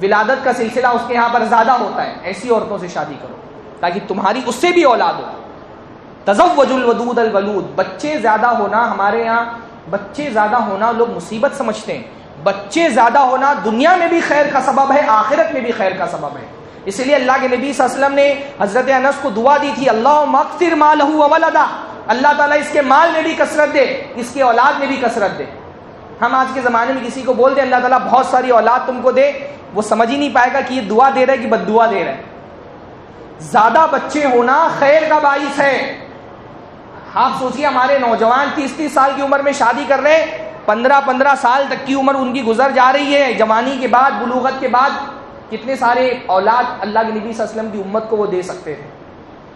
ولادت کا سلسلہ اس کے یہاں پر زیادہ ہوتا ہے، ایسی عورتوں سے شادی کرو تاکہ تمہاری اس سے بھی اولاد ہو۔ تزوجوا الودود الولود، بچے زیادہ ہونا، ہمارے یہاں بچے زیادہ ہونا لوگ مصیبت سمجھتے ہیں، بچے زیادہ ہونا دنیا میں بھی خیر کا سبب ہے، آخرت میں بھی خیر کا سبب ہے۔ اس لیے اللہ کے نبی صلی اللہ علیہ وسلم نے حضرت انس کو دعا دی تھی اللہم اکثر مالہ وولدہ، اللہ تعالیٰ اس کے مال میں بھی کثرت دے، اس کے اولاد میں بھی کثرت دے۔ ہم آج کے زمانے میں کسی کو بول دیں اللہ تعالیٰ بہت ساری اولاد تم کو دے، وہ سمجھ ہی نہیں پائے گا کہ یہ دعا دے رہا ہے کہ بد دعا دے رہا ہے۔ زیادہ بچے ہونا خیر کا باعث ہے۔ آپ سوچیے ہمارے نوجوان 30-30 سال کی عمر میں شادی کر رہے، 15-15 سال تک کی عمر ان کی گزر جا رہی ہے، جوانی کے بعد، بلوغت کے بعد کتنے سارے اولاد اللہ کے نبی صلی اللہ علیہ وسلم کی امت کو وہ دے سکتے تھے۔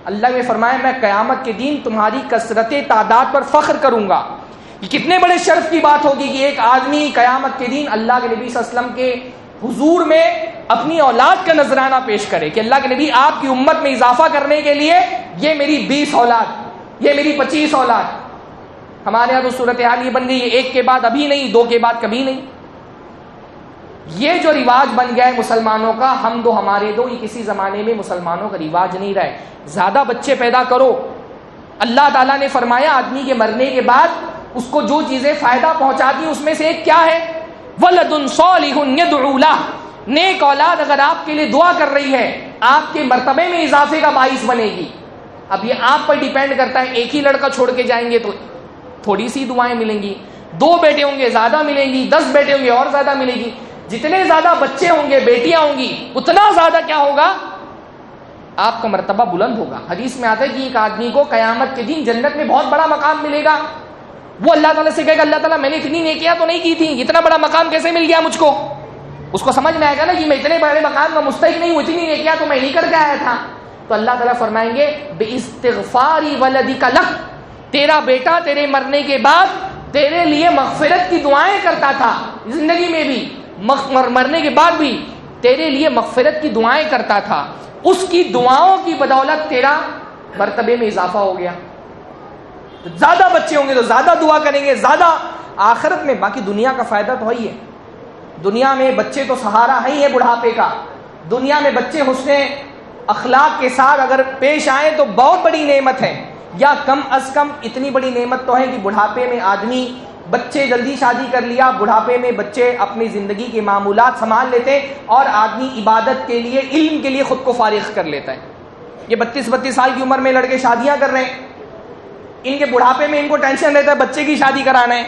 اللہ نے فرمایا میں قیامت کے دن تمہاری کثرت تعداد پر فخر کروں گا۔ یہ کتنے بڑے شرف کی بات ہوگی کہ ایک آدمی قیامت کے دن اللہ کے نبی صلی اللہ علیہ وسلم کے حضور میں اپنی اولاد کا نذرانہ پیش کرے کہ اللہ کے نبی آپ کی امت میں اضافہ کرنے کے لیے یہ میری 20 اولاد، یہ میری 25 اولاد۔ ہمارے یہاں تو صورتحال یہ بن گئی ہے 1 کے بعد ابھی نہیں، 2 کے بعد کبھی نہیں۔ یہ جو رواج بن گیا ہے مسلمانوں کا، ہم دو ہمارے دو، یہ کسی زمانے میں مسلمانوں کا رواج نہیں رہے۔ زیادہ بچے پیدا کرو۔ اللہ تعالیٰ نے فرمایا آدمی کے مرنے کے بعد اس کو جو چیزیں فائدہ پہنچاتی ہیں اس میں سے ایک کیا ہے؟ ولد صالح يدعو له، نیک اولاد اگر آپ کے لیے دعا کر رہی ہے آپ کے مرتبے میں اضافے کا باعث بنے گی۔ اب یہ آپ پر ڈیپینڈ کرتا ہے، ایک ہی لڑکا چھوڑ کے جائیں گے تو تھوڑی سی دعائیں ملیں گی، 2 بیٹے ہوں گے زیادہ ملیں گی، 10 بیٹے ہوں گے اور زیادہ ملے گی۔ جتنے زیادہ بچے ہوں گے، بیٹیاں ہوں گی، اتنا زیادہ کیا ہوگا؟ آپ کا مرتبہ بلند ہوگا۔ حدیث میں آتا ہے کہ ایک آدمی کو قیامت کے دن جنت میں بہت بڑا مقام ملے گا۔ وہ اللہ تعالیٰ سے کہے گا اللہ تعالیٰ میں نے اتنی نیکیاں تو نہیں کی تھی، اتنا بڑا مقام کیسے مل گیا مجھ کو؟ اس کو سمجھ میں آئے گا نا کہ میں اتنے بڑے مقام کا مستحق نہیں ہوں، اتنی نیکیاں تو میں نہیں کر کے آیا تھا۔ تو اللہ تعالیٰ فرمائیں گے باستغفار ولدک لک، تیرا بیٹا تیرے مرنے کے بعد تیرے لیے مغفرت کی دعائیں کرتا تھا، زندگی میں بھی مرنے کے بعد بھی تیرے لیے مغفرت کی دعائیں کرتا تھا، اس کی دعاؤں کی بدولت تیرا مرتبے میں اضافہ ہو گیا۔ زیادہ بچے ہوں گے تو زیادہ دعا کریں گے، زیادہ آخرت میں۔ باقی دنیا کا فائدہ تو ہے، دنیا میں بچے تو سہارا ہے ہی ہے بڑھاپے کا۔ دنیا میں بچے حسن اخلاق کے ساتھ اگر پیش آئیں تو بہت بڑی نعمت ہے، یا کم از کم اتنی بڑی نعمت تو ہے کہ بڑھاپے میں آدمی بچے جلدی شادی کر لیا، بڑھاپے میں بچے اپنی زندگی کے معمولات سنبھال لیتے اور آدمی عبادت کے لیے، علم کے لیے خود کو فارغ کر لیتا ہے۔ یہ 32 سال کی عمر میں لڑکے شادیاں کر رہے ہیں، ان کے بڑھاپے میں ان کو ٹینشن رہتا ہے بچے کی شادی کرانا ہے،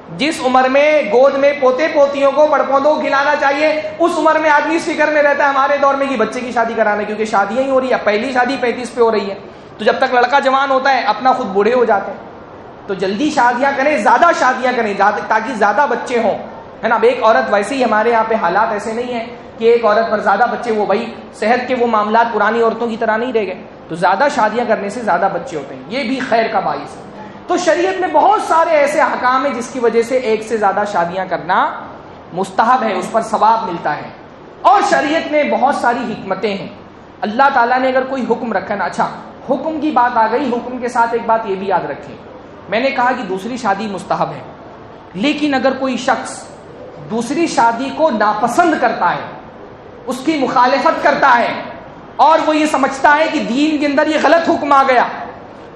جس عمر میں گود میں پوتے پوتیوں کو پڑپودوں کو کھلانا چاہیے، اس عمر میں آدمی اس فکر میں رہتا ہے ہمارے دور میں کہ بچے کی شادی کرانا ہے، کیونکہ شادیاں ہی ہو رہی ہے، پہلی شادی 35 پہ ہو رہی ہے، تو جب تک لڑکا جوان ہوتا ہے اپنا خود بوڑھے ہو جاتے ہیں. تو جلدی شادیاں کریں، زیادہ شادیاں کریں تاکہ زیادہ بچے ہوں، ہے نا. اب ایک عورت، ویسے ہی ہمارے یہاں پہ حالات ایسے نہیں ہیں کہ ایک عورت پر زیادہ بچے، وہ بھائی صحت کے وہ معاملات پرانی عورتوں کی طرح نہیں رہ گئے، تو زیادہ شادیاں کرنے سے زیادہ بچے ہوتے ہیں، یہ بھی خیر کا باعث ہے. تو شریعت میں بہت سارے ایسے احکام ہیں جس کی وجہ سے ایک سے زیادہ شادیاں کرنا مستحب ہے، اس پر ثواب ملتا ہے. اور شریعت میں بہت ساری حکمتیں ہیں. اللہ تعالیٰ نے اگر کوئی حکم رکھا نا، اچھا حکم کی بات آ گئی، حکم کے ساتھ ایک بات یہ بھی یاد رکھیں، میں نے کہا کہ دوسری شادی مستحب ہے، لیکن اگر کوئی شخص دوسری شادی کو ناپسند کرتا ہے، اس کی مخالفت کرتا ہے، اور وہ یہ سمجھتا ہے کہ دین کے اندر یہ غلط حکم آ گیا،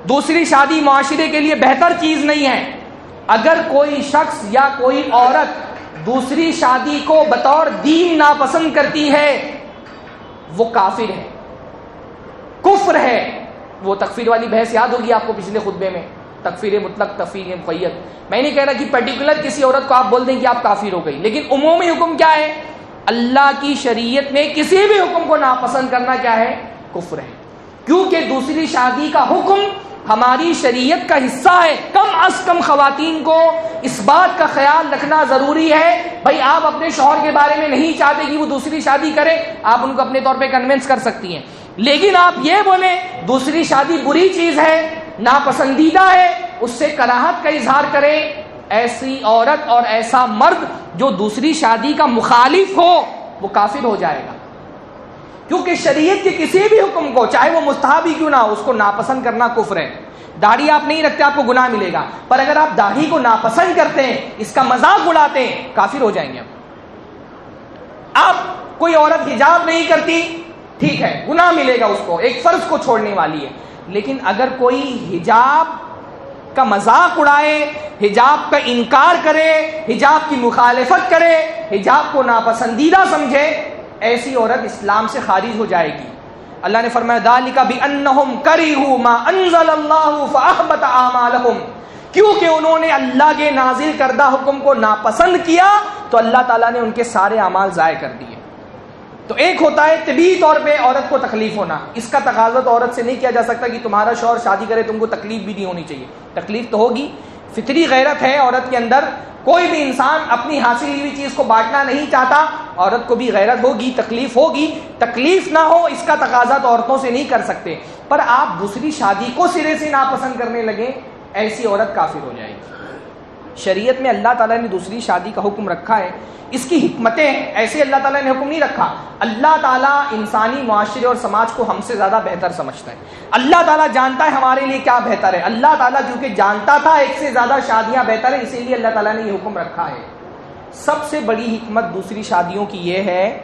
دوسری شادی معاشرے کے لیے بہتر چیز نہیں ہے، اگر کوئی شخص یا کوئی عورت دوسری شادی کو بطور دین ناپسند کرتی ہے، وہ کافر ہے، کفر ہے. وہ تکفیر والی بحث یاد ہوگی آپ کو پچھلے خطبے میں، تکفیر مطلق، تکفیر مقید. میں نہیں کہہ رہا کہ پرٹیکولر کسی عورت کو آپ بول دیں کہ آپ کافر ہو گئی، لیکن عمومی حکم کیا ہے؟ اللہ کی شریعت میں کسی بھی حکم کو ناپسند کرنا کیا ہے؟ کفر ہے. کیونکہ دوسری شادی کا حکم ہماری شریعت کا حصہ ہے. کم از کم خواتین کو اس بات کا خیال رکھنا ضروری ہے، بھائی آپ اپنے شوہر کے بارے میں نہیں چاہتے کہ وہ دوسری شادی کرے، آپ ان کو اپنے طور پہ کنونس کر سکتی ہیں، لیکن آپ یہ بولیں دوسری شادی بری چیز ہے، ناپسندیدہ ہے، اس سے کراہت کا اظہار کرے، ایسی عورت اور ایسا مرد جو دوسری شادی کا مخالف ہو وہ کافر ہو جائے گا. کیونکہ شریعت کے کسی بھی حکم کو، چاہے وہ مستحب ہی کیوں نہ ہو، اس کو ناپسند کرنا کفر ہے. داڑھی آپ نہیں رکھتے، آپ کو گناہ ملے گا، پر اگر آپ داڑھی کو ناپسند کرتے ہیں، اس کا مذاق اڑاتے ہیں، کافر ہو جائیں گے. آپ کوئی عورت حجاب نہیں کرتی، ٹھیک ہے، گناہ ملے گا اس کو، ایک فرض کو چھوڑنے والی ہے. لیکن اگر کوئی حجاب کا مذاق اڑائے، حجاب کا انکار کرے، حجاب کی مخالفت کرے، حجاب کو ناپسندیدہ سمجھے، ایسی عورت اسلام سے خارج ہو جائے گی. اللہ نے فرمایا ذالک بانہم کرہوا ما انزل اللہ فاحبط اعمالہم، کیونکہ انہوں نے اللہ کے نازل کردہ حکم کو ناپسند کیا تو اللہ تعالیٰ نے ان کے سارے اعمال ضائع کر دیے. تو ایک ہوتا ہے طبعی طور پہ عورت کو تکلیف ہونا، اس کا تقاضا تو عورت سے نہیں کیا جا سکتا کہ تمہارا شوہر شادی کرے تم کو تکلیف بھی نہیں ہونی چاہیے، تکلیف تو ہوگی، فطری غیرت ہے عورت کے اندر. کوئی بھی انسان اپنی حاصل ہوئی چیز کو بانٹنا نہیں چاہتا، عورت کو بھی غیرت ہوگی، تکلیف ہوگی. تکلیف نہ ہو اس کا تقاضا تو عورتوں سے نہیں کر سکتے، پر آپ دوسری شادی کو سرے سے ناپسند کرنے لگے، ایسی عورت کافر ہو جائے گی. شریعت میں اللہ تعالیٰ نے دوسری شادی کا حکم رکھا ہے، اس کی حکمتیں ہیں، ایسے اللہ تعالیٰ نے حکم نہیں رکھا. اللہ تعالیٰ انسانی معاشرے اور سماج کو ہم سے زیادہ بہتر سمجھتا ہے. اللہ تعالیٰ جانتا ہے ہمارے لیے کیا بہتر ہے. اللہ تعالیٰ کیونکہ جانتا تھا ایک سے زیادہ شادیاں بہتر ہیں، اسی لیے اللہ تعالیٰ نے یہ حکم رکھا ہے. سب سے بڑی حکمت دوسری شادیوں کی یہ ہے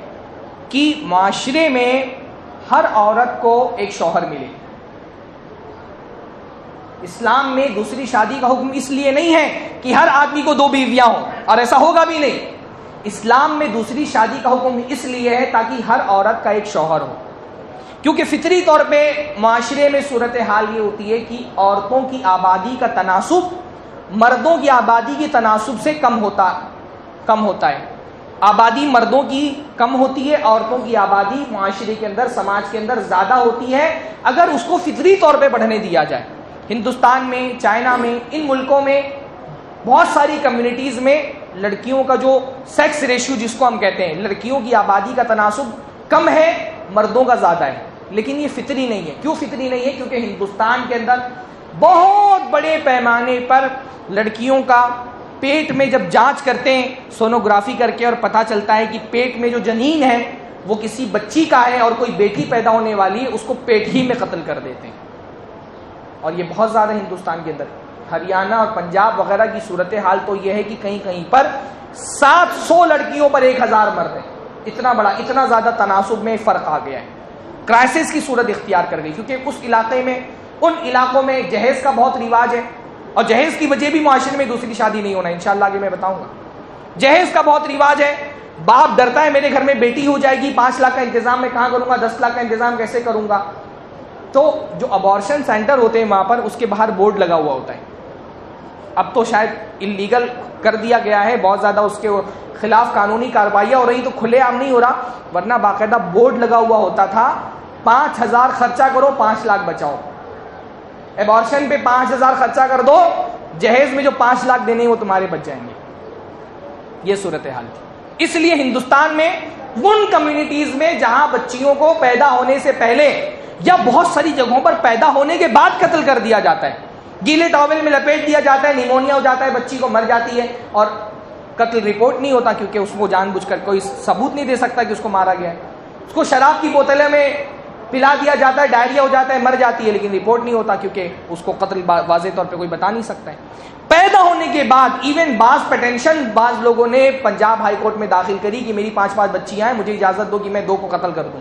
کہ معاشرے میں ہر عورت کو ایک شوہر ملے. اسلام میں دوسری شادی کا حکم اس لیے نہیں ہے کہ ہر آدمی کو 2 بیویاں ہوں، اور ایسا ہوگا بھی نہیں. اسلام میں دوسری شادی کا حکم اس لیے ہے تاکہ ہر عورت کا ایک شوہر ہو. کیونکہ فطری طور پہ معاشرے میں صورتحال یہ ہوتی ہے کہ عورتوں کی آبادی کا تناسب مردوں کی آبادی کے تناسب سے کم ہوتا ہے. آبادی مردوں کی کم ہوتی ہے، عورتوں کی آبادی معاشرے کے اندر، سماج کے اندر زیادہ ہوتی ہے اگر اس کو فطری طور پہ بڑھنے دیا جائے. ہندوستان میں، چائنا میں، ان ملکوں میں بہت ساری کمیونٹیز میں لڑکیوں کا جو سیکس ریشیو جس کو ہم کہتے ہیں، لڑکیوں کی آبادی کا تناسب کم ہے، مردوں کا زیادہ ہے. لیکن یہ فطری نہیں ہے. کیوں فطری نہیں ہے؟ کیونکہ ہندوستان کے اندر بہت بڑے پیمانے پر لڑکیوں کا پیٹ میں جب جانچ کرتے ہیں سونوگرافی کر کے، اور پتہ چلتا ہے کہ پیٹ میں جو جنین ہے وہ کسی بچی کا ہے اور کوئی بیٹی پیدا ہونے والی ہے، اس کو پیٹ ہی میں قتل کر دیتے ہیں. اور یہ بہت زیادہ ہندوستان کے اندر، ہریانہ اور پنجاب وغیرہ کی صورتحال تو یہ ہے کہ کہیں کہیں پر 700 لڑکیوں پر 1000 مرد ہیں. اتنا زیادہ تناسب میں فرق آ گیا ہے. کرائسس کی صورت اختیار کر گئی، کیونکہ اس علاقے میں، ان علاقوں میں جہیز کا بہت رواج ہے، اور جہیز کی وجہ بھی معاشرے میں دوسری شادی نہیں ہونا، انشاءاللہ آگے میں بتاؤں گا. جہیز کا بہت رواج ہے. باپ ڈرتا ہے میرے گھر میں بیٹی ہو جائے گی، 5 لاکھ کا انتظام میں کہاں کروں گا، 10 لاکھ کا انتظام کیسے کروں گا. تو جو ابارشن سینٹر ہوتے ہیں وہاں پر اس کے باہر بورڈ لگا ہوا ہوتا ہے اب تو شاید انلیگل کر دیا گیا ہے، بہت زیادہ اس کے خلاف قانونی کارروائیاں ہو رہی، تو کھلے عام نہیں ہو رہا، ورنہ باقاعدہ بورڈ لگا ہوا ہوتا تھا 5,000 خرچہ کرو 5 لاکھ بچاؤ، ایبارشن پہ 5,000 خرچہ کر دو، جہیز میں جو 5 لاکھ دینے وہ تمہارے بچ جائیں گے. یہ صورتحال تھی. اس لیے ہندوستان میں ان کمیونٹیز میں جہاں بچیوں کو پیدا ہونے سے پہلے یا بہت ساری جگہوں پر پیدا ہونے کے بعد قتل کر دیا جاتا ہے، گیلے ٹاول میں لپیٹ دیا جاتا ہے، نیمونیا ہو جاتا ہے، بچی کو مر جاتی ہے اور قتل رپورٹ نہیں ہوتا، کیونکہ اس کو جان بوجھ کر کوئی ثبوت نہیں دے سکتا کہ اس کو مارا گیا ہے. اس کو شراب کی بوتلیں میں پلا دیا جاتا ہے، ڈائریا ہو جاتا ہے، مر جاتی ہے، لیکن رپورٹ نہیں ہوتا کیونکہ اس کو قتل واضح طور پہ کوئی بتا نہیں سکتا ہے. پیدا ہونے کے بعد ایون بعض پٹینشن بعض لوگوں نے پنجاب ہائی کورٹ میں داخل کری کہ میری 5 بچیاں ہیں، مجھے اجازت دو کہ میں 2 کو قتل کر دوں،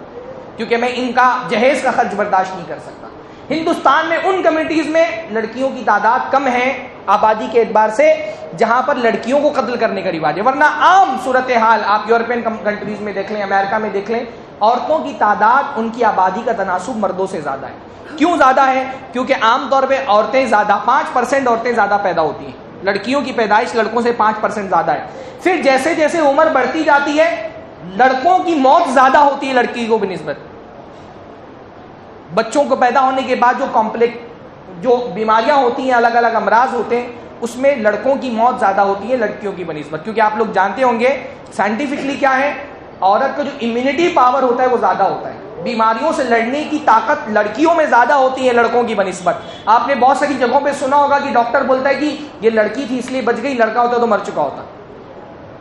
کیونکہ میں ان کا جہیز کا خرچ برداشت نہیں کر سکتا. ہندوستان میں ان کمیونٹیز میں لڑکیوں کی تعداد کم ہے آبادی کے اعتبار سے جہاں پر لڑکیوں کو قتل کرنے کا رواج ہے، ورنہ عام صورتحال آپ یورپین کنٹریز میں دیکھ لیں، امریکہ میں دیکھ لیں، عورتوں کی تعداد ان کی آبادی کا تناسب مردوں سے زیادہ ہے. کیوں زیادہ ہے؟ کیونکہ عام طور پہ عورتیں زیادہ 5% عورتیں زیادہ پیدا ہوتی ہیں، لڑکیوں کی پیدائش لڑکوں سے 5% زیادہ ہے. پھر جیسے جیسے عمر بڑھتی جاتی ہے لڑکوں کی موت زیادہ ہوتی ہے لڑکی کو بنسبت. بچوں کو پیدا ہونے کے بعد جو بیماریاں ہوتی ہیں، الگ الگ امراض ہوتے ہیں، اس میں لڑکوں کی موت زیادہ ہوتی ہے لڑکیوں کی بنسبت. کیونکہ آپ لوگ جانتے ہوں گے سائنٹیفکلی کیا ہے، عورت کا جو امیونٹی پاور ہوتا ہے وہ زیادہ ہوتا ہے، بیماریوں سے لڑنے کی طاقت لڑکیوں میں زیادہ ہوتی ہے لڑکوں کی بنسبت. آپ نے بہت ساری جگہوں پہ سنا ہوگا کہ ڈاکٹر بولتا ہے کہ یہ لڑکی تھی اس لیے بچ گئی، لڑکا ہوتا تو مر چکا ہوتا.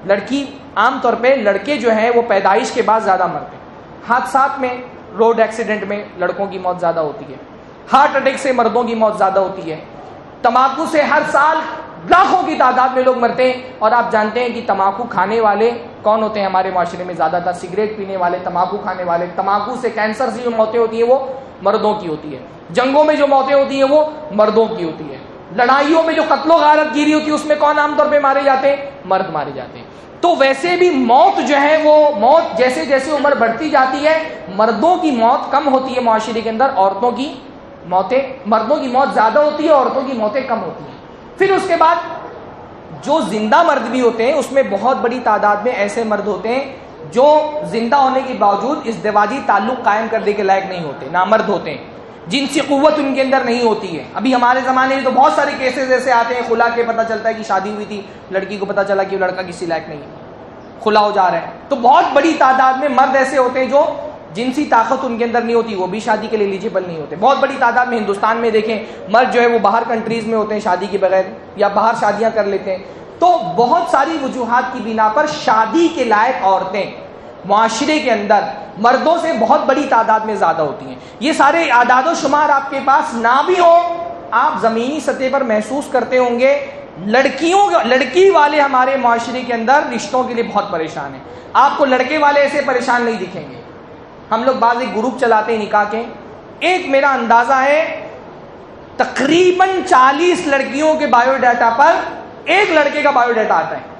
لڑکی عام طور پہ لڑکے جو ہیں وہ پیدائش کے بعد زیادہ مرتے ہیں. حادثات میں، روڈ ایکسیڈنٹ میں لڑکوں کی موت زیادہ ہوتی ہے، ہارٹ اٹیک سے مردوں کی موت زیادہ ہوتی ہے، تمباکو سے ہر سال لاکھوں کی تعداد میں لوگ مرتے ہیں. اور آپ جانتے ہیں کہ تمباکو کھانے والے کون ہوتے ہیں ہمارے معاشرے میں؟ زیادہ تر سگریٹ پینے والے، تمباکو کھانے والے. تمباکو سے کینسر سے جو موتیں ہوتی ہیں وہ مردوں کی ہوتی ہے، جنگوں میں جو موتیں ہوتی ہیں وہ مردوں کی ہوتی ہے، لڑائیوں میں جو قتل و غارت گیری ہوتی ہے اس میں کون عام طور پہ مارے جاتے ہیں؟ مرد مارے جاتے ہیں. تو ویسے بھی موت جو ہے وہ موت جیسے جیسے عمر بڑھتی جاتی ہے مردوں کی موت کم ہوتی ہے معاشرے کے اندر، عورتوں کی موتیں، مردوں کی موت زیادہ ہوتی ہے، عورتوں کی موتیں کم ہوتی ہیں. پھر اس کے بعد جو زندہ مرد بھی ہوتے ہیں اس میں بہت بڑی تعداد میں ایسے مرد ہوتے ہیں جو زندہ ہونے کے باوجود ازدواجی تعلق قائم کرنے کے لائق نہیں ہوتے، نامرد ہوتے ہیں، جنسی قوت ان کے اندر نہیں ہوتی ہے. ابھی ہمارے زمانے میں تو بہت سارے کیسز ایسے آتے ہیں، خلا کے پتہ چلتا ہے کہ شادی ہوئی تھی، لڑکی کو پتہ چلا کہ وہ لڑکا کسی لائق نہیں ہے، خلا ہو جا رہا ہے. تو بہت بڑی تعداد میں مرد ایسے ہوتے ہیں جو جنسی طاقت ان کے اندر نہیں ہوتی، وہ بھی شادی کے لیے ایلیجیبل نہیں ہوتے. بہت بڑی تعداد میں ہندوستان میں دیکھیں مرد جو ہے وہ باہر کنٹریز میں ہوتے ہیں شادی کے بغیر، یا باہر شادیاں کر لیتے ہیں. تو بہت ساری وجوہات کی بنا پر شادی کے لائق عورتیں معاشرے کے اندر مردوں سے بہت بڑی تعداد میں زیادہ ہوتی ہیں. یہ سارے اعداد و شمار آپ کے پاس نہ بھی ہو، آپ زمینی سطح پر محسوس کرتے ہوں گے لڑکی والے ہمارے معاشرے کے اندر رشتوں کے لیے بہت پریشان ہیں. آپ کو لڑکے والے ایسے پریشان نہیں دکھیں گے. ہم لوگ بعض ایک گروپ چلاتے ہیں نکاح کے، ایک میرا اندازہ ہے تقریباً 40 لڑکیوں کے بایو ڈاٹا پر ایک لڑکے کا بایو ڈاٹا آتا ہے.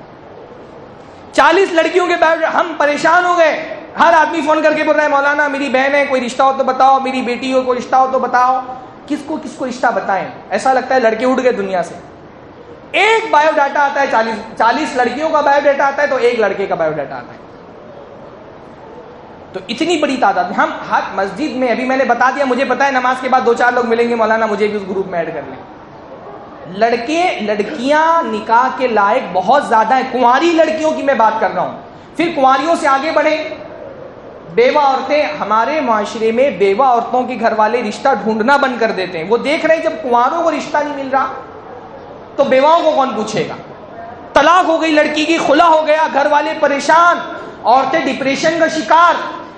40 لڑکیوں کے بایو ڈاٹا. ہم پریشان ہو گئے، ہر آدمی فون کر کے بول رہا ہے مولانا میری بہن ہے، کوئی رشتہ ہو تو بتاؤ، میری بیٹی ہو کوئی رشتہ ہو تو بتاؤ. کس کو رشتہ بتائیں؟ ایسا لگتا ہے لڑکے اڑ گئے دنیا سے. ایک بایو ڈاٹا آتا ہے، 40 لڑکیوں کا بایو ڈاٹا آتا ہے تو ایک لڑکے کا بایو ڈاٹا آتا ہے. تو اتنی بڑی تعداد میں ہم ہر مسجد میں، ابھی میں نے بتا دیا، مجھے پتا ہے نماز کے بعد 2-4 لوگ ملیں گے، مولانا مجھے بھی اس گروپ میں ایڈ کر لیں. لڑکیاں نکاح کے لائق بہت زیادہ ہیں. کنواری لڑکیوں کی میں بات کر رہا ہوں. پھر کنواریوں سے آگے بڑھیں، بیوہ عورتیں. ہمارے معاشرے میں بیوہ عورتوں کے گھر والے رشتہ ڈھونڈنا بند کر دیتے ہیں. وہ دیکھ رہے ہیں جب کنواروں کو رشتہ نہیں مل رہا تو بیواؤں کو کون پوچھے گا. طلاق ہو گئی لڑکی کی، خلا ہو گیا، گھر والے پریشان، عورتیں ڈپریشن کا شکار.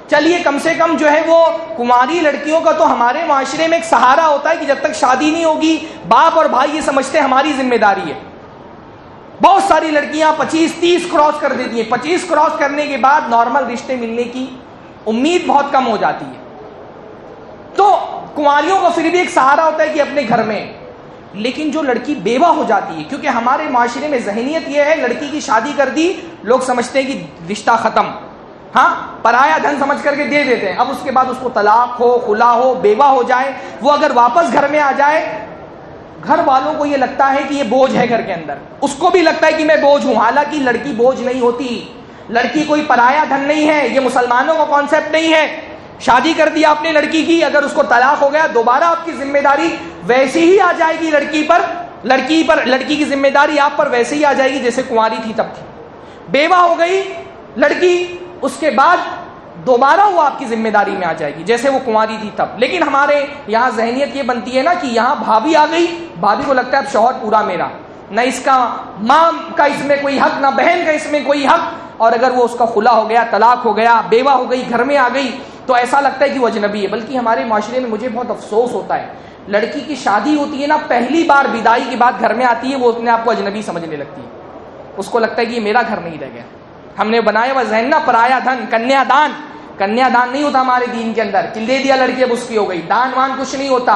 چلیے کم سے کم جو ہے وہ کنواری لڑکیوں کا تو ہمارے معاشرے میں ایک سہارا ہوتا ہے کہ جب تک شادی نہیں ہوگی باپ اور بھائی یہ سمجھتے ہیں ہماری ذمہ داری ہے. بہت ساری لڑکیاں 25-30 کراس کر دیتی ہیں. 25 کراس کرنے کے بعد نارمل رشتے ملنے کی امید بہت کم ہو جاتی ہے. تو کنواریوں کو پھر بھی ایک سہارا ہوتا ہے کہ اپنے گھر میں. لیکن جو لڑکی بیوہ ہو جاتی ہے، کیونکہ ہمارے معاشرے میں ذہنیت یہ ہے لڑکی کی شادی کر دی لوگ سمجھتے ہیں کہ رشتہ ختم، ہاں پرایا دھن سمجھ کر کے دے دیتے ہیں. اب اس کے بعد اس کو طلاق ہو، خلا ہو، بیوہ ہو جائے، وہ اگر واپس گھر میں آ جائے، گھر والوں کو یہ لگتا ہے کہ یہ بوجھ ہے گھر کے اندر، اس کو بھی لگتا ہے کہ میں بوجھ ہوں، حالانکہ لڑکی بوجھ نہیں ہوتی، لڑکی کوئی پرایا دھن نہیں ہے، یہ مسلمانوں کا کانسیپٹ نہیں ہے۔ شادی کر دیا اپنے لڑکی کی، اگر اس کو طلاق ہو گیا دوبارہ آپ کی ذمہ داری ویسی ہی آ جائے گی لڑکی کی ذمہ داری آپ پر ویسے ہی آ جائے گی جیسے کنواری تھی تب تھی۔ بیوہ ہو گئی لڑکی، اس کے بعد دوبارہ وہ آپ کی ذمہ داری میں آ جائے گی جیسے وہ کنواری تھی تب۔ لیکن ہمارے یہاں ذہنیت یہ بنتی ہے نا کہ یہاں بھابھی آ گئی، بھابھی کو لگتا ہے اب شوہر پورا میرا، نہ اس کا ماں کا اس میں کوئی حق، نہ بہن کا اس میں کوئی حق، اور اگر وہ اس کا خلا ہو گیا، طلاق ہو گیا، بیوہ ہو گئی، گھر میں آ گئی، تو ایسا لگتا ہے کہ وہ اجنبی ہے۔ بلکہ ہمارے معاشرے میں مجھے بہت افسوس ہوتا ہے، لڑکی کی شادی ہوتی ہے نا، پہلی بار بدائی کے بعد گھر میں آتی ہے، وہ اپنے آپ کو اجنبی سمجھنے لگتی ہے، اس کو لگتا ہے کہ یہ میرا گھر نہیں رہ گیا، ہم نے بنایا ہوا ذہن نا پرایا دھن، کنیا دان نہیں ہوتا ہمارے دین کے اندر کہ دے دیا لڑکی اب اس کی ہو گئی، دان وان کچھ نہیں ہوتا۔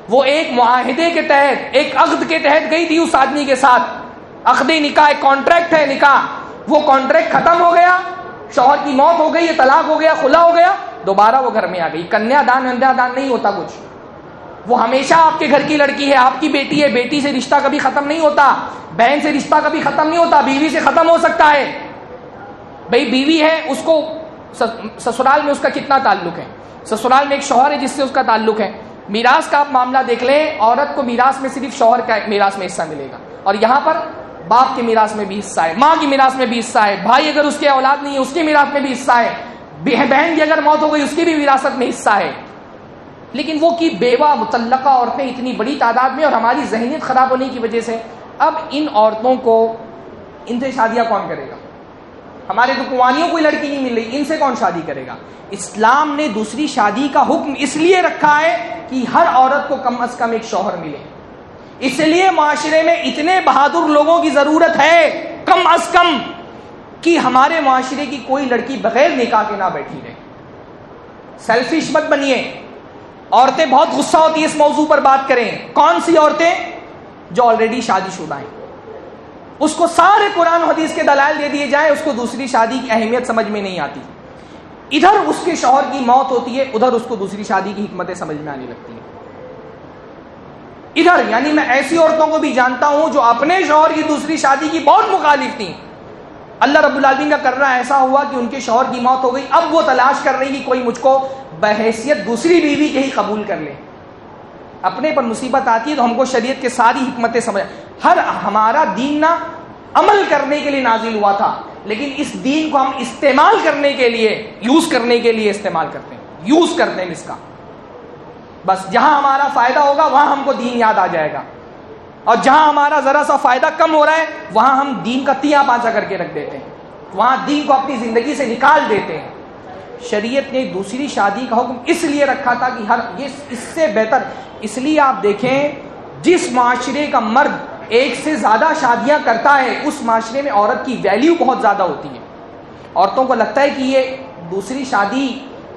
وہ ایک معاہدے کے تحت، ایک عقد کے تحت گئی تھی اس آدمی کے ساتھ، عقد نکاح، ایک کانٹریکٹ ہے نکاح، وہ کانٹریکٹ ختم ہو گیا، شوہر کی موت ہو گئی، طلاق ہو گیا، خلا ہو گیا، دوبارہ وہ گھر میں آ گئی۔ کنیا دان نہیں ہوتا کچھ، وہ ہمیشہ آپ کے گھر کی لڑکی ہے، آپ کی بیٹی ہے، بیٹی سے رشتہ کبھی ختم نہیں ہوتا، بہن سے رشتہ کبھی ختم نہیں ہوتا، بیوی سے ختم ہو سکتا ہے، بھئی بیوی ہے، اس کو سسرال میں اس کا کتنا تعلق ہے، سسرال میں ایک شوہر ہے جس سے اس کا تعلق ہے۔ میراث کا آپ معاملہ دیکھ لیں، عورت کو میراث میں صرف شوہر کا میراث میں حصہ ملے گا، اور یہاں پر باپ کے میراث میں بھی حصہ ہے، ماں کی میراث میں بھی حصہ ہے، بھائی اگر اس کے اولاد نہیں ہے اس کے میراث میں بھی حصہ ہے، بہن کی اگر موت ہو گئی اس کی بھی وراثت میں حصہ ہے۔ لیکن وہ کی بیوہ مطلقہ عورتیں اتنی بڑی تعداد میں، اور ہماری ذہنیت خراب ہونے کی وجہ سے اب ان عورتوں کو، ان سے شادیاں کون کرے گا؟ ہمارے تو کنواریوں کوئی لڑکی نہیں مل رہی، ان سے کون شادی کرے گا؟ اسلام نے دوسری شادی کا حکم اس لیے رکھا ہے کہ ہر عورت کو کم از کم ایک شوہر ملے، اس لیے معاشرے میں اتنے بہادر لوگوں کی ضرورت ہے کم از کم کہ ہمارے معاشرے کی کوئی لڑکی بغیر نکاح کے نہ بیٹھی رہے۔ سیلفش مت بنیے۔ عورتیں بہت غصہ ہوتی ہیں اس موضوع پر بات کریں، کون سی عورتیں؟ جو آلریڈی شادی شدہ ہیں، اس کو سارے قرآن و حدیث کے دلائل دے دیے جائیں، اس کو دوسری شادی کی اہمیت سمجھ میں نہیں آتی، ادھر اس کے شوہر کی موت ہوتی ہے، ادھر اس کو دوسری شادی کی حکمتیں سمجھ میں آنے لگتی ہیں۔ ادھر یعنی میں ایسی عورتوں کو بھی جانتا ہوں جو اپنے شوہر کی دوسری شادی کی بہت مخالف تھیں، اللہ رب العالمین کا کرنا ایسا ہوا کہ ان کے شوہر کی موت ہو گئی، اب وہ تلاش کر رہی کہ کوئی مجھ کو بحیثیت دوسری بیوی کے ہی قبول کر لے۔ اپنے پر مصیبت آتی ہے تو ہم کو شریعت کے ساری حکمتیں سمجھ، ہمارا دین نہ عمل کرنے کے لیے نازل ہوا تھا، لیکن اس دین کو ہم استعمال کرنے کے لیے، یوز کرنے کے لیے استعمال کرتے ہیں، یوز کرتے ہیں اس کا، بس جہاں ہمارا فائدہ ہوگا وہاں ہم کو دین یاد آ جائے گا، اور جہاں ہمارا ذرا سا فائدہ کم ہو رہا ہے وہاں ہم دین کا تیا پانچا کر کے رکھ دیتے ہیں، وہاں دین کو اپنی زندگی سے نکال دیتے ہیں۔ شریعت نے دوسری شادی کا حکم اس لیے رکھا تھا کہ یہ اس سے بہتر، اس لیے آپ دیکھیں جس معاشرے کا مرد ایک سے زیادہ شادیاں کرتا ہے اس معاشرے میں عورت کی ویلیو بہت زیادہ ہوتی ہے۔ عورتوں کو لگتا ہے کہ یہ دوسری شادی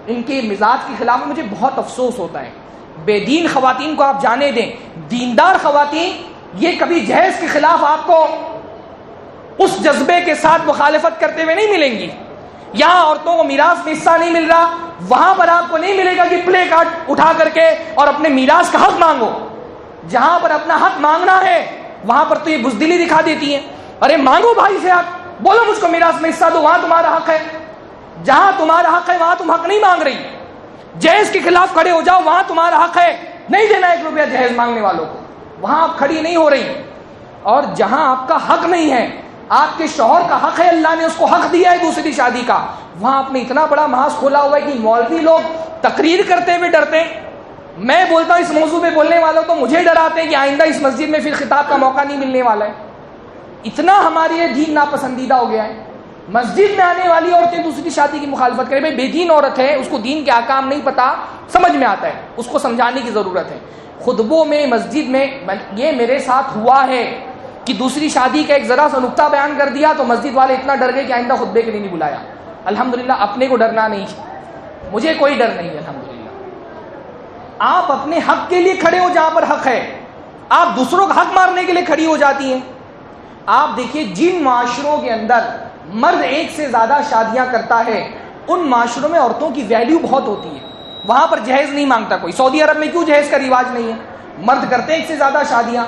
ان کے مزاج کے خلاف ہے۔ مجھے بہت افسوس ہوتا ہے، بے دین خواتین کو آپ جانے دیں، دیندار خواتین یہ کبھی جہیز کے خلاف آپ کو اس جذبے کے ساتھ مخالفت کرتے ہوئے نہیں ملیں گی۔ یہاں عورتوں کو میراث میں حصہ نہیں مل رہا، وہاں پر آپ کو نہیں ملے گا کہ پلے کارڈ اٹھا کر کے اور اپنے میراث کا حق مانگو۔ جہاں پر اپنا حق مانگنا ہے وہاں پر تو یہ بزدلی دکھا دیتی ہیں، ارے مانگو بھائی سے حق، بولو مجھ کو میراث میں حصہ دو، وہاں تمہارا حق ہے۔ جہاں تمہارا حق ہے وہاں تم حق نہیں مانگ رہی، جہیز کے خلاف کھڑے ہو جاؤ، وہاں تمہارا حق ہے، نہیں دینا 1 روپیہ جہیز مانگنے والوں کو، وہاں آپ کھڑی نہیں ہو رہی۔ اور جہاں آپ کا حق نہیں ہے، آپ کے شوہر کا حق ہے، اللہ نے اس کو حق دیا ہے دوسری شادی کا، وہاں آپ نے اتنا بڑا محاذ کھولا ہوا ہے کہ مولوی لوگ تقریر کرتے ہوئے ڈرتے ہیں۔ میں بولتا ہوں اس موضوع پہ بولنے والوں تو مجھے ڈراتے ہیں کہ آئندہ اس مسجد میں پھر خطاب کا موقع نہیں ملنے والا ہے، اتنا ہمارے یہ دین ناپسندیدہ ہو گیا ہے۔ مسجد میں آنے والی عورتیں دوسری شادی کی مخالفت کریں، بھائی بے دین عورت ہے، اس کو دین کے احکام نہیں پتا، سمجھ میں آتا ہے، اس کو سمجھانے کی ضرورت ہے۔ خطبوں میں مسجد میں یہ میرے ساتھ ہوا ہے کہ دوسری شادی کا ایک ذرا سا نقطہ بیان کر دیا تو مسجد والے اتنا ڈر گئے کہ آئندہ خطبے کے لیے نہیں بلایا۔ الحمدللہ اپنے کو ڈرنا نہیں، مجھے کوئی ڈر نہیں ہے الحمدللہ۔ آپ اپنے حق کے لیے کھڑے ہو جہاں پر حق ہے، آپ دوسروں کا حق مارنے کے لیے کھڑی ہو جاتی ہیں۔ آپ دیکھیے جن معاشروں کے اندر مرد ایک سے زیادہ شادیاں کرتا ہے ان معاشروں میں عورتوں کی ویلیو بہت ہوتی ہے، وہاں پر جہیز نہیں مانگتا کوئی۔ سعودی عرب میں کیوں جہیز کا رواج نہیں ہے؟ مرد کرتے ہیں ایک سے زیادہ شادیاں.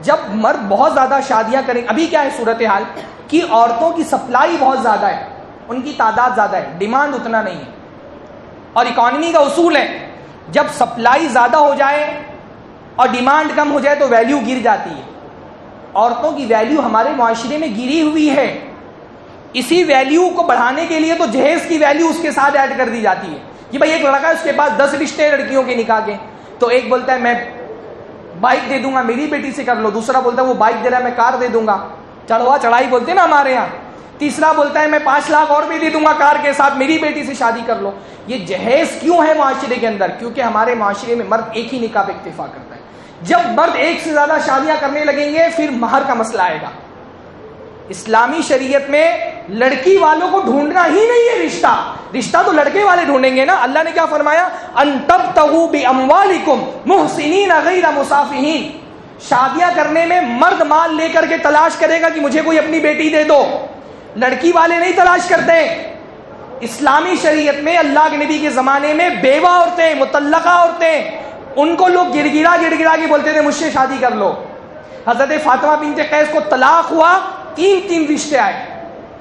جب مرد بہت زیادہ شادیاں کریں, ابھی کیا ہے صورتحال کہ عورتوں کی سپلائی بہت زیادہ ہے, ان کی تعداد زیادہ ہے, ڈیمانڈ اتنا نہیں ہے. اور اکانومی کا اصول ہے جب سپلائی زیادہ ہو جائے اور ڈیمانڈ کم ہو جائے تو ویلیو گر جاتی ہے. عورتوں کی ویلیو ہمارے معاشرے میں گری ہوئی ہے. اسی ویلیو کو بڑھانے کے لیے تو جہیز کی ویلیو اس کے ساتھ ایڈ کر دی جاتی ہے کہ بھائی ایک لڑکا ہے اس کے پاس 10 رشتے لڑکیوں کے نکاح کے, تو ایک بولتا ہے میں بائک دے دوں گا میری بیٹی سے کر لو, دوسرا بولتا ہے وہ بائک دے رہا ہے میں کار دے دوں گا, چڑھوا چڑھائی بولتے ہیں نا ہمارے یہاں, تیسرا بولتا ہے میں 5 لاکھ اور بھی دے دوں گا کار کے ساتھ میری بیٹی سے شادی کر لو. یہ جہیز کیوں ہے معاشرے کے اندر؟ کیونکہ ہمارے معاشرے میں مرد ایک ہی نکاح پہ اکتفا کرتا ہے. جب مرد ایک سے زیادہ شادیاں کرنے لگیں گے پھر مہر کا مسئلہ آئے گا. اسلامی شریعت میں لڑکی والوں کو ڈھونڈنا ہی نہیں ہے رشتہ, رشتہ تو لڑکے والے ڈھونڈیں گے نا. اللہ نے کیا فرمایا؟ ان تبتغوا باموالکم محسنین غیر مسافحین. شادیاں کرنے میں مرد مال لے کر کے تلاش کرے گا کہ مجھے کوئی اپنی بیٹی دے دو, لڑکی والے نہیں تلاش کرتے. اسلامی شریعت میں اللہ کے نبی کے زمانے میں بیوہ عورتیں, مطلقہ عورتیں, ان کو لوگ گڑ گڑا کے بولتے تھے مجھ سے شادی کر لو. حضرت فاطمہ بنت قیس کو طلاق ہوا, 3 رشتے آئے.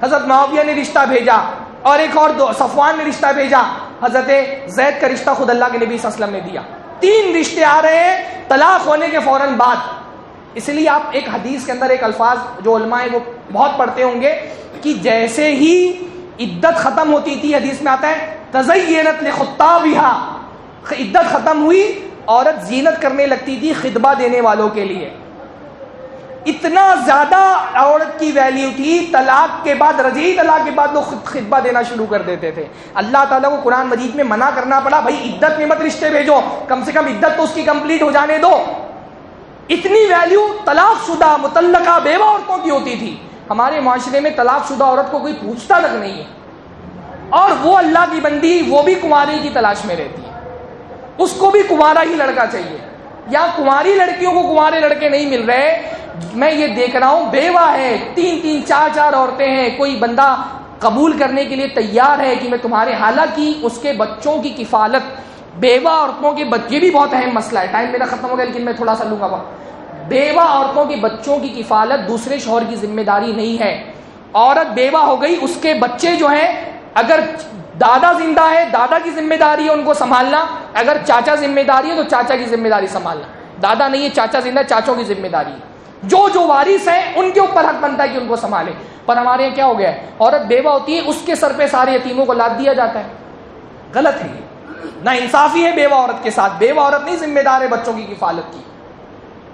حضرت معاویہ نے رشتہ بھیجا اور ایک اور صفوان نے رشتہ بھیجا, حضرت زید کا رشتہ خود اللہ کے نبی صلی اللہ علیہ وسلم نے دیا. 3 رشتے آ رہے ہیں طلاق ہونے کے فوراً بعد. اس لیے آپ ایک حدیث کے اندر ایک الفاظ جو علماء ہیں وہ بہت پڑھتے ہوں گے کہ جیسے ہی عدت ختم ہوتی تھی, حدیث میں آتا ہے تزینت لخطابھا, عدت ختم ہوئی عورت زینت کرنے لگتی تھی خطبہ دینے والوں کے لیے. اتنا زیادہ عورت کی ویلیو تھی, طلاق کے بعد, رجعی طلاق کے بعد لوگ خطبہ دینا شروع کر دیتے تھے. اللہ تعالیٰ کو قرآن مجید میں منع کرنا پڑا, بھائی عدت میں مت رشتے بھیجو, کم سے کم عدت تو اس کی کمپلیٹ ہو جانے دو. اتنی ویلیو طلاق شدہ مطلقہ بیوہ عورتوں کی ہوتی تھی. ہمارے معاشرے میں طلاق شدہ عورت کو کوئی پوچھتا تک نہیں ہے, اور وہ اللہ کی بندی وہ بھی کنواری کی تلاش میں رہتی ہے, اس کو بھی کنوارا ہی لڑکا چاہیے. یا کنواری لڑکیوں کو کنوارے لڑکے نہیں مل رہے. میں یہ دیکھ رہا ہوں بیوہ ہے, 3 4 عورتیں ہیں, کوئی بندہ قبول کرنے کے لیے تیار ہے کہ میں تمہارے, حالانکہ اس کے بچوں کی کفالت, بیوہ عورتوں کے بچے بھی بہت اہم مسئلہ ہے. ٹائم میرا ختم ہو گیا لیکن میں تھوڑا سا لوں گا. بیوہ عورتوں کے بچوں کی کفالت دوسرے شوہر کی ذمہ داری نہیں ہے. عورت بیوہ ہو گئی, اس کے بچے جو ہیں اگر دادا زندہ ہے دادا کی ذمہ داری ہے ان کو سنبھالنا, اگر چاچا ذمہ داری ہے تو چاچا کی ذمہ داری سنبھالنا. دادا نہیں ہے چاچا زندہ ہے, چاچوں کی ذمہ داری ہے. جو وارث ہیں ان کے اوپر حق بنتا ہے کہ ان کو سنبھالے. پر ہمارے یہاں کیا ہو گیا ہے, عورت بیوہ ہوتی ہے اس کے سر پہ سارے یتیموں کو لاد دیا جاتا ہے. غلط ہے یہ, نا انصافی ہے بیوہ عورت کے ساتھ. بیوہ عورت نہیں ذمہ دار ہے بچوں کی کفالت کی.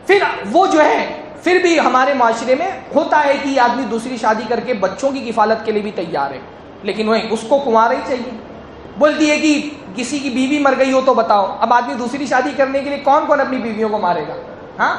پھر وہ جو ہے پھر بھی ہمارے معاشرے میں ہوتا ہے کہ آدمی دوسری شادی کر کے بچوں کی کفالت کے لیے بھی تیار ہے, لیکن وہ اس کو کنوارا ہی چاہیے. بولتی ہے کہ کسی کی بیوی مر گئی ہو تو بتاؤ. اب آدمی دوسری شادی کرنے کے لیے کون اپنی بیویوں کو مارے گا؟ ہاں,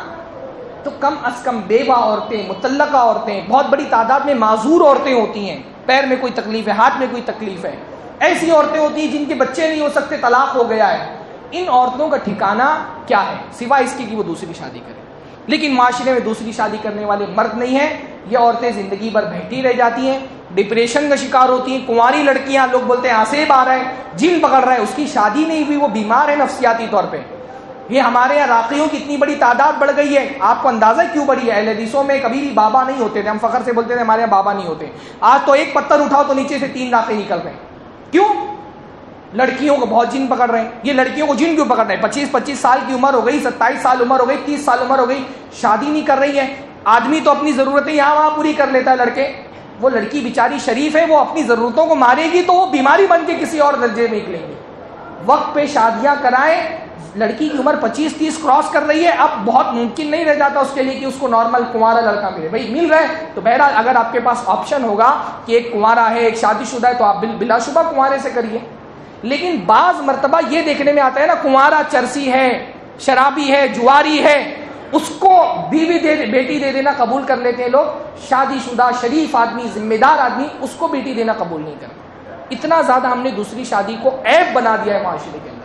تو کم از کم بیوہ عورتیں, مطلقہ عورتیں, بہت بڑی تعداد میں معذور عورتیں ہوتی ہیں, پیر میں کوئی تکلیف ہے, ہاتھ میں کوئی تکلیف ہے, ایسی عورتیں ہوتی ہیں جن کے بچے نہیں ہو سکتے, طلاق ہو گیا ہے. ان عورتوں کا ٹھکانہ کیا ہے سوائے اس کی کہ وہ دوسری شادی کریں. لیکن معاشرے میں دوسری شادی کرنے والے مرد نہیں ہیں. یہ عورتیں زندگی بھر بیٹھی رہ جاتی ہیں, ڈپریشن کا شکار ہوتی ہیں. کنواری لڑکیاں, لوگ بولتے ہیں آسیب آ رہا ہے, جن پکڑ رہا ہے, اس کی شادی نہیں ہوئی, وہ بیمار ہے نفسیاتی طور پہ. یہ ہمارے یہاں راقیوں کی اتنی بڑی تعداد بڑھ گئی ہے. آپ کو اندازہ کیوں بڑھی ہے؟ اہل حدیثوں میں کبھی بھی بابا نہیں ہوتے تھے, ہم فخر سے بولتے تھے ہمارے یہاں بابا نہیں ہوتے. آج تو ایک پتھر اٹھاؤ تو نیچے سے 3 راقے نکل رہے ہیں. کیوں؟ لڑکیوں کو بہت جن پکڑ رہے ہیں. یہ لڑکیوں کو جن کیوں پکڑ رہے ہیں؟ 25 سال کی عمر ہو گئی, 27 سال عمر ہو گئی, 30 سال عمر ہو گئی, شادی نہیں کر رہی ہے. آدمی تو اپنی ضرورتیں یہاں وہاں پوری کر لیتا ہے, لڑکے, وہ لڑکی بیچاری شریف ہے, وہ اپنی ضرورتوں کو مارے گی تو وہ بیماری بن کے کسی اور درجے میں نکلیں گی. وقت پہ شادیاں کرائیں. لڑکی کی عمر 25-30 کراس کر رہی ہے, اب بہت ممکن نہیں رہ جاتا اس کے لیے کہ اس کو نارمل کنوارا لڑکا ملے. بھائی مل رہا ہے تو بہرحال اگر آپ کے پاس آپشن ہوگا کہ ایک کنوارا ہے ایک شادی شدہ ہے تو آپ بلا شبہ کنوارے سے کریے. لیکن بعض مرتبہ یہ دیکھنے میں آتا ہے نا, کنوارا چرسی ہے, شرابی ہے, جواری ہے, اس کو بیوی بیٹی دے دینا قبول کر لیتے ہیں لوگ. شادی شدہ شریف آدمی, ذمہ دار آدمی, اس کو بیٹی دینا قبول نہیں کرتا. اتنا زیادہ ہم نے دوسری شادی کو عیب بنا دیا ہے معاشرے کے اندر.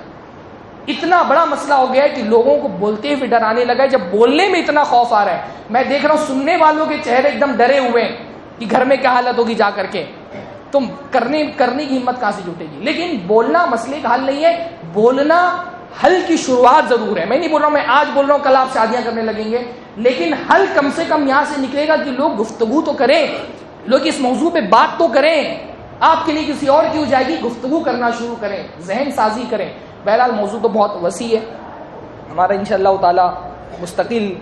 اتنا بڑا مسئلہ ہو گیا ہے کہ لوگوں کو بولتے ہوئے ڈر آنے لگا ہے. جب بولنے میں اتنا خوف آ رہا ہے, میں دیکھ رہا ہوں سننے والوں کے چہرے ایک دم ڈرے ہوئے ہیں کہ گھر میں کیا حالت ہوگی جا کر کے, تم کرنے کی ہمت کہاں سے جٹے گی. لیکن بولنا مسئلے کا حل نہیں ہے. بولنا حل کی شروعات ضرور ہے. میں نہیں بول رہا ہوں، میں آج بول رہا ہوں کل آپ شادیاں کرنے لگیں گے، لیکن حل کم سے کم یہاں سے نکلے گا کہ لوگ گفتگو تو کریں، لوگ اس موضوع پہ بات تو کریں. آپ کے لیے کسی اور کی ہو جائے گی، گفتگو کرنا شروع کریں، ذہن سازی کریں. بہرحال موضوع تو بہت وسیع ہے. ہمارا انشاءاللہ تعالی مستقل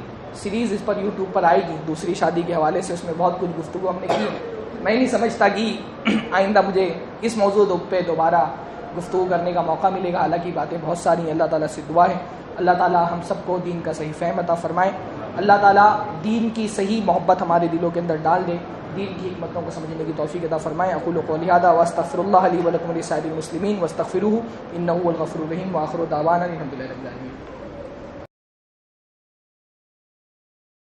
سیریز اس پر یوٹیوب پر آئے گی دوسری شادی کے حوالے سے، اس میں بہت کچھ گفتگو ہم نے کی. میں نہیں سمجھتا کہ آئندہ مجھے اس موضوع پہ دوبارہ گفتگو کرنے کا موقع ملے گا. حالانکہ باتیں بہت ساری ہیں. اللہ تعالیٰ سے دعا ہے اللہ تعالیٰ ہم سب کو دین کا صحیح فہم عطا فرمائے. اللہ تعالیٰ دین کی صحیح محبت ہمارے دلوں کے اندر ڈال دے، دین کی حکمتوں کو سمجھنے کی توفیق عطا فرمائے. اقول قولی ھذا واستغفر اللہ لی ولکم ولسائر المسلمین واستغفروہ انہ هو الغفور الرحیم. وآخر دعوانا الحمد للہ رب العالمین.